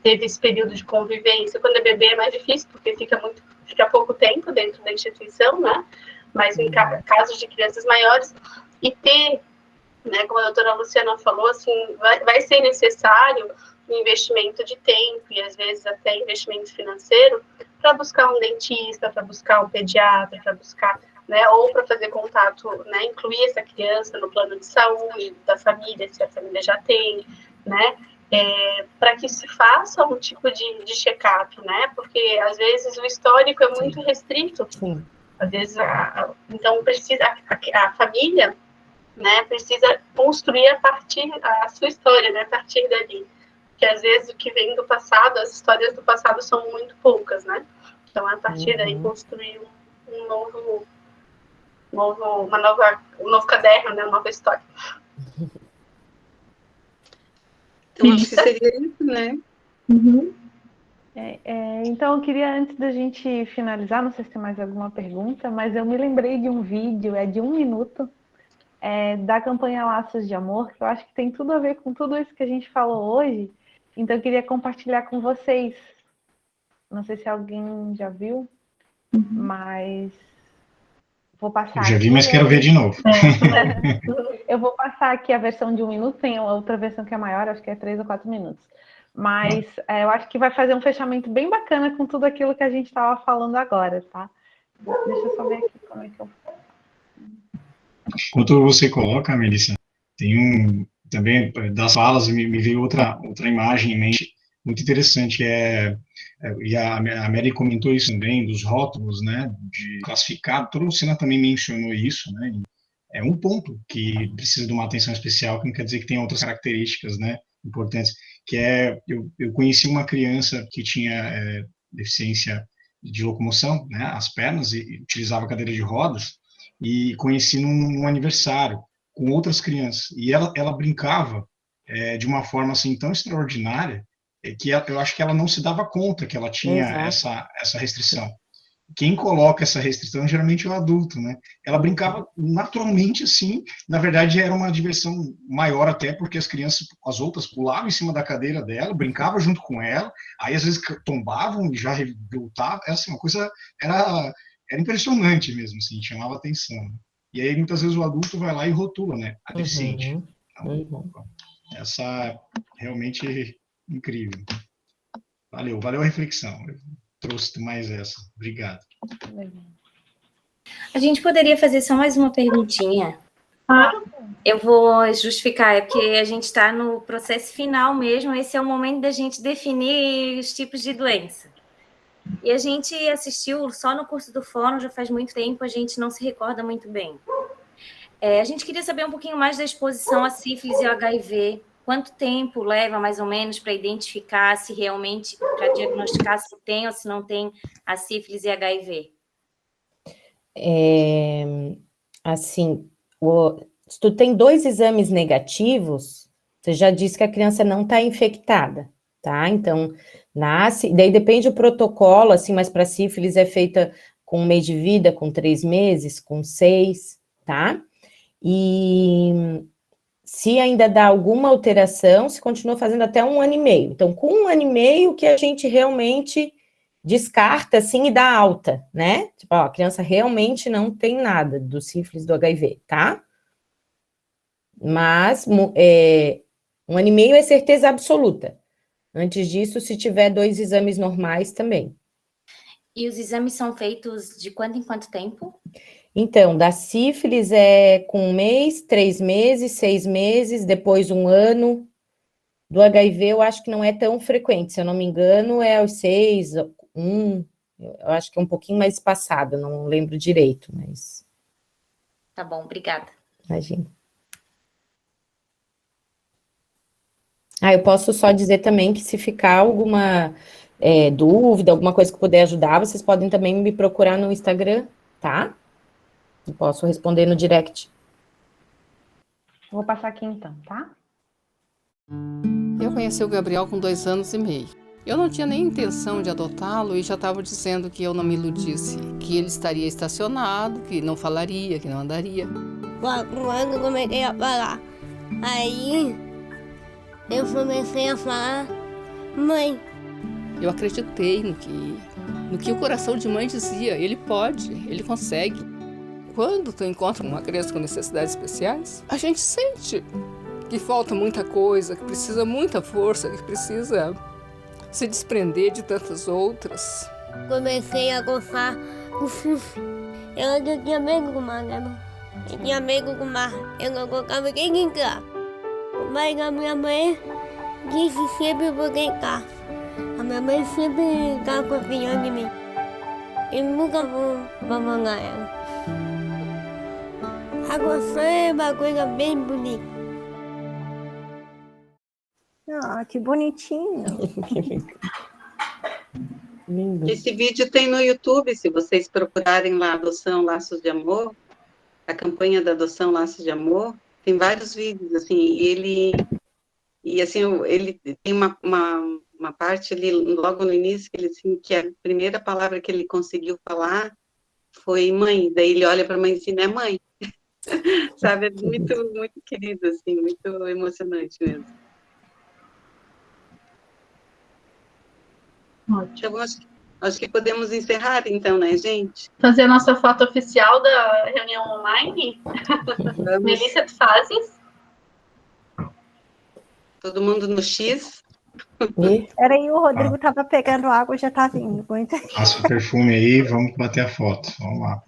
[SPEAKER 1] teve esse período de convivência. Quando é bebê é mais difícil, porque fica pouco tempo dentro da instituição, né? Mas em casos de crianças maiores, e ter, né, como a doutora Luciana falou, assim, vai ser necessário um investimento de tempo e às vezes até investimento financeiro para buscar um dentista, para buscar um pediatra, para buscar, né, ou para fazer contato, né, incluir essa criança no plano de saúde da família, se a família já tem, né, para que se faça um tipo de check-up, né, porque às vezes o histórico é muito restrito.
[SPEAKER 2] Sim.
[SPEAKER 1] Às vezes, então precisa a família, né, precisa construir a sua história, né, a partir dali. Porque às vezes o que vem do passado, as histórias do passado são muito poucas, né? Então, a partir daí, construir um novo caderno, né, uma nova história.
[SPEAKER 5] Então, acho que seria isso, né?
[SPEAKER 6] Então, eu queria, antes da gente finalizar, não sei se tem mais alguma pergunta, mas eu me lembrei de um vídeo, de 1 minuto, da campanha Laços de Amor, que eu acho que tem tudo a ver com tudo isso que a gente falou hoje, então eu queria compartilhar com vocês. Não sei se alguém já viu, mas vou passar.
[SPEAKER 3] Eu já vi, mas quero ver de novo.
[SPEAKER 6] Eu vou passar aqui a versão de 1 minuto, tem outra versão que é maior, acho que é 3 ou 4 minutos. Mas eu acho que vai fazer um fechamento bem bacana com tudo aquilo que a gente estava falando agora, tá? Deixa eu só ver aqui como é que eu faço.
[SPEAKER 3] Enquanto você coloca, Melissa, tem também das falas me veio outra imagem em mente muito interessante, e a Mary comentou isso também, dos rótulos, né, de classificado, toda a Luciana também mencionou isso, né, é um ponto que precisa de uma atenção especial, que não quer dizer que tem outras características, né, importantes, que eu conheci uma criança que tinha deficiência de locomoção, né, as pernas, e utilizava cadeira de rodas, e conheci num aniversário com outras crianças. E ela brincava de uma forma assim tão extraordinária que eu acho que ela não se dava conta que ela tinha essa restrição. Quem coloca essa restrição geralmente é o adulto, né? Ela brincava naturalmente assim, na verdade era uma diversão maior até, porque as crianças, as outras pulavam em cima da cadeira dela, brincavam junto com ela, aí às vezes tombavam e já voltavam, assim, uma coisa, era impressionante mesmo, assim, chamava atenção. Né? E aí muitas vezes o adulto vai lá e rotula, né? A deficiente. Então, essa realmente incrível. Valeu a reflexão. Eu trouxe mais essa. Obrigado.
[SPEAKER 9] A gente poderia fazer só mais uma perguntinha? Eu vou justificar, é porque a gente está no processo final mesmo, esse é o momento da gente definir os tipos de doença. E a gente assistiu só no curso do fórum, já faz muito tempo, a gente não se recorda muito bem. A gente queria saber um pouquinho mais da exposição a sífilis e ao HIV. Quanto tempo leva, mais ou menos, para identificar se realmente, para diagnosticar se tem ou se não tem a sífilis e HIV?
[SPEAKER 2] Assim, se tu tem 2 exames negativos, você já disse que a criança não está infectada, tá? Então, nasce, daí depende do protocolo, assim, mas para sífilis é feita com 1 mês de vida, com 3 meses, com 6, tá? E se ainda dá alguma alteração, se continua fazendo até 1 ano e meio. Então, com 1 ano e meio que a gente realmente descarta, assim, e dá alta, né? Tipo, ó, a criança realmente não tem nada do sífilis, do HIV, tá? Mas 1 ano e meio é certeza absoluta. Antes disso, se tiver 2 exames normais também.
[SPEAKER 9] E os exames são feitos de quanto em quanto tempo?
[SPEAKER 2] Então, da sífilis é com 1 mês, 3 meses, 6 meses, depois 1 ano. Do HIV eu acho que não é tão frequente, se eu não me engano é aos 6, 1, eu acho que é um pouquinho mais espaçado, não lembro direito, mas...
[SPEAKER 9] Tá bom, obrigada.
[SPEAKER 2] Imagina. Eu posso só dizer também que se ficar alguma dúvida, alguma coisa que puder ajudar, vocês podem também me procurar no Instagram, tá? Eu posso responder no direct.
[SPEAKER 6] Vou passar aqui então, tá?
[SPEAKER 10] Eu conheci o Gabriel com 2 anos e meio. Eu não tinha nem intenção de adotá-lo e já estava dizendo que eu não me iludisse, que ele estaria estacionado, que não falaria, que não andaria.
[SPEAKER 11] Quando eu comecei a falar, aí eu comecei a falar, mãe.
[SPEAKER 10] Eu acreditei no que o coração de mãe dizia, ele pode, ele consegue. Quando tu encontra uma criança com necessidades especiais, a gente sente que falta muita coisa, que precisa muita força, que precisa se desprender de tantas outras.
[SPEAKER 11] Comecei a gostar do Fifi. Eu tinha medo do mar, né? Eu tinha medo do mar. Eu não gostava de brincar. Mas a minha mãe disse sempre vou brincar. A minha mãe sempre estava confiando em mim. Eu nunca vou abandonar ela. A adoção é uma coisa bem bonita.
[SPEAKER 8] Que bonitinho.
[SPEAKER 5] Esse vídeo tem no YouTube, se vocês procurarem lá Adoção Laços de Amor, a campanha da Adoção Laços de Amor, tem vários vídeos, assim, ele tem uma parte ali, logo no início, que ele, assim, que a primeira palavra que ele conseguiu falar foi mãe, daí ele olha para a mãe e diz, né, mãe? Sabe, é muito, muito querido, assim, muito emocionante mesmo.
[SPEAKER 1] Ótimo.
[SPEAKER 5] Acho que podemos encerrar, então, né, gente?
[SPEAKER 1] Fazer a nossa foto oficial da reunião online. Melissa, tu fazes?
[SPEAKER 5] Todo mundo no X.
[SPEAKER 8] Peraí, o Rodrigo estava pegando água e já está vindo.
[SPEAKER 3] Passa o perfume aí, vamos bater a foto. Vamos lá.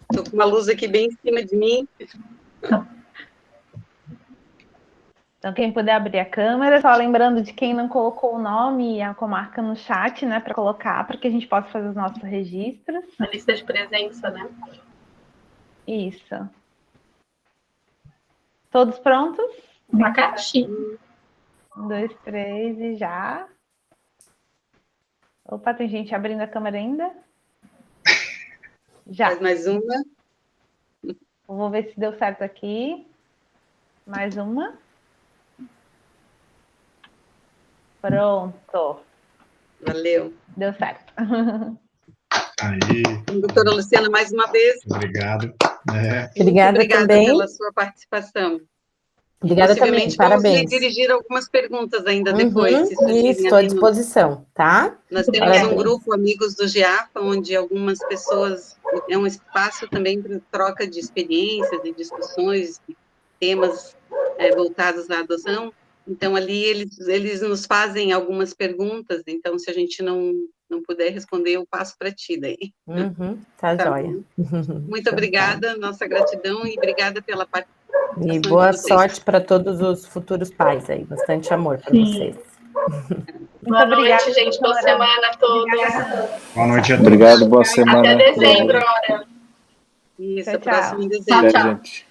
[SPEAKER 5] Estou com uma luz aqui bem em cima de mim.
[SPEAKER 6] Então, quem puder abrir a câmera, só lembrando de quem não colocou o nome e a comarca no chat, né, para colocar, para que a gente possa fazer os nossos registros.
[SPEAKER 1] Na lista de presença, né?
[SPEAKER 6] Isso. Todos prontos?
[SPEAKER 1] Abacaxi.
[SPEAKER 6] 1, 2, 3 e já. Opa, tem gente abrindo a câmera ainda? Já.
[SPEAKER 5] Faz mais uma.
[SPEAKER 6] Vou ver se deu certo aqui. Mais uma. Pronto.
[SPEAKER 5] Valeu.
[SPEAKER 6] Deu certo.
[SPEAKER 3] Aí.
[SPEAKER 5] Doutora Luciana, mais uma vez.
[SPEAKER 3] Obrigado.
[SPEAKER 2] Obrigada também.
[SPEAKER 5] Pela sua participação.
[SPEAKER 2] Obrigada também, parabéns.
[SPEAKER 5] Vamos lhe dirigir algumas perguntas ainda depois.
[SPEAKER 2] Isso, estou à disposição, tá?
[SPEAKER 5] Nós temos um grupo Amigos do GIAFA, onde algumas pessoas, é um espaço também para troca de experiências e discussões, temas voltados à adoção. Então, ali eles nos fazem algumas perguntas, então, se a gente não puder responder, eu passo para ti daí.
[SPEAKER 2] Tá joia.
[SPEAKER 5] Muito obrigada, nossa gratidão, e obrigada pela participação.
[SPEAKER 2] E boa sorte para todos os futuros pais aí, bastante amor para vocês.
[SPEAKER 1] Boa noite, gente, boa semana a todos.
[SPEAKER 3] Boa noite a todos.
[SPEAKER 4] Obrigado, boa semana.
[SPEAKER 1] Até dezembro,
[SPEAKER 5] Isso,
[SPEAKER 6] tchau,
[SPEAKER 5] próximo em
[SPEAKER 6] tchau.
[SPEAKER 5] dezembro.
[SPEAKER 1] Tchau, tchau.
[SPEAKER 4] Gente.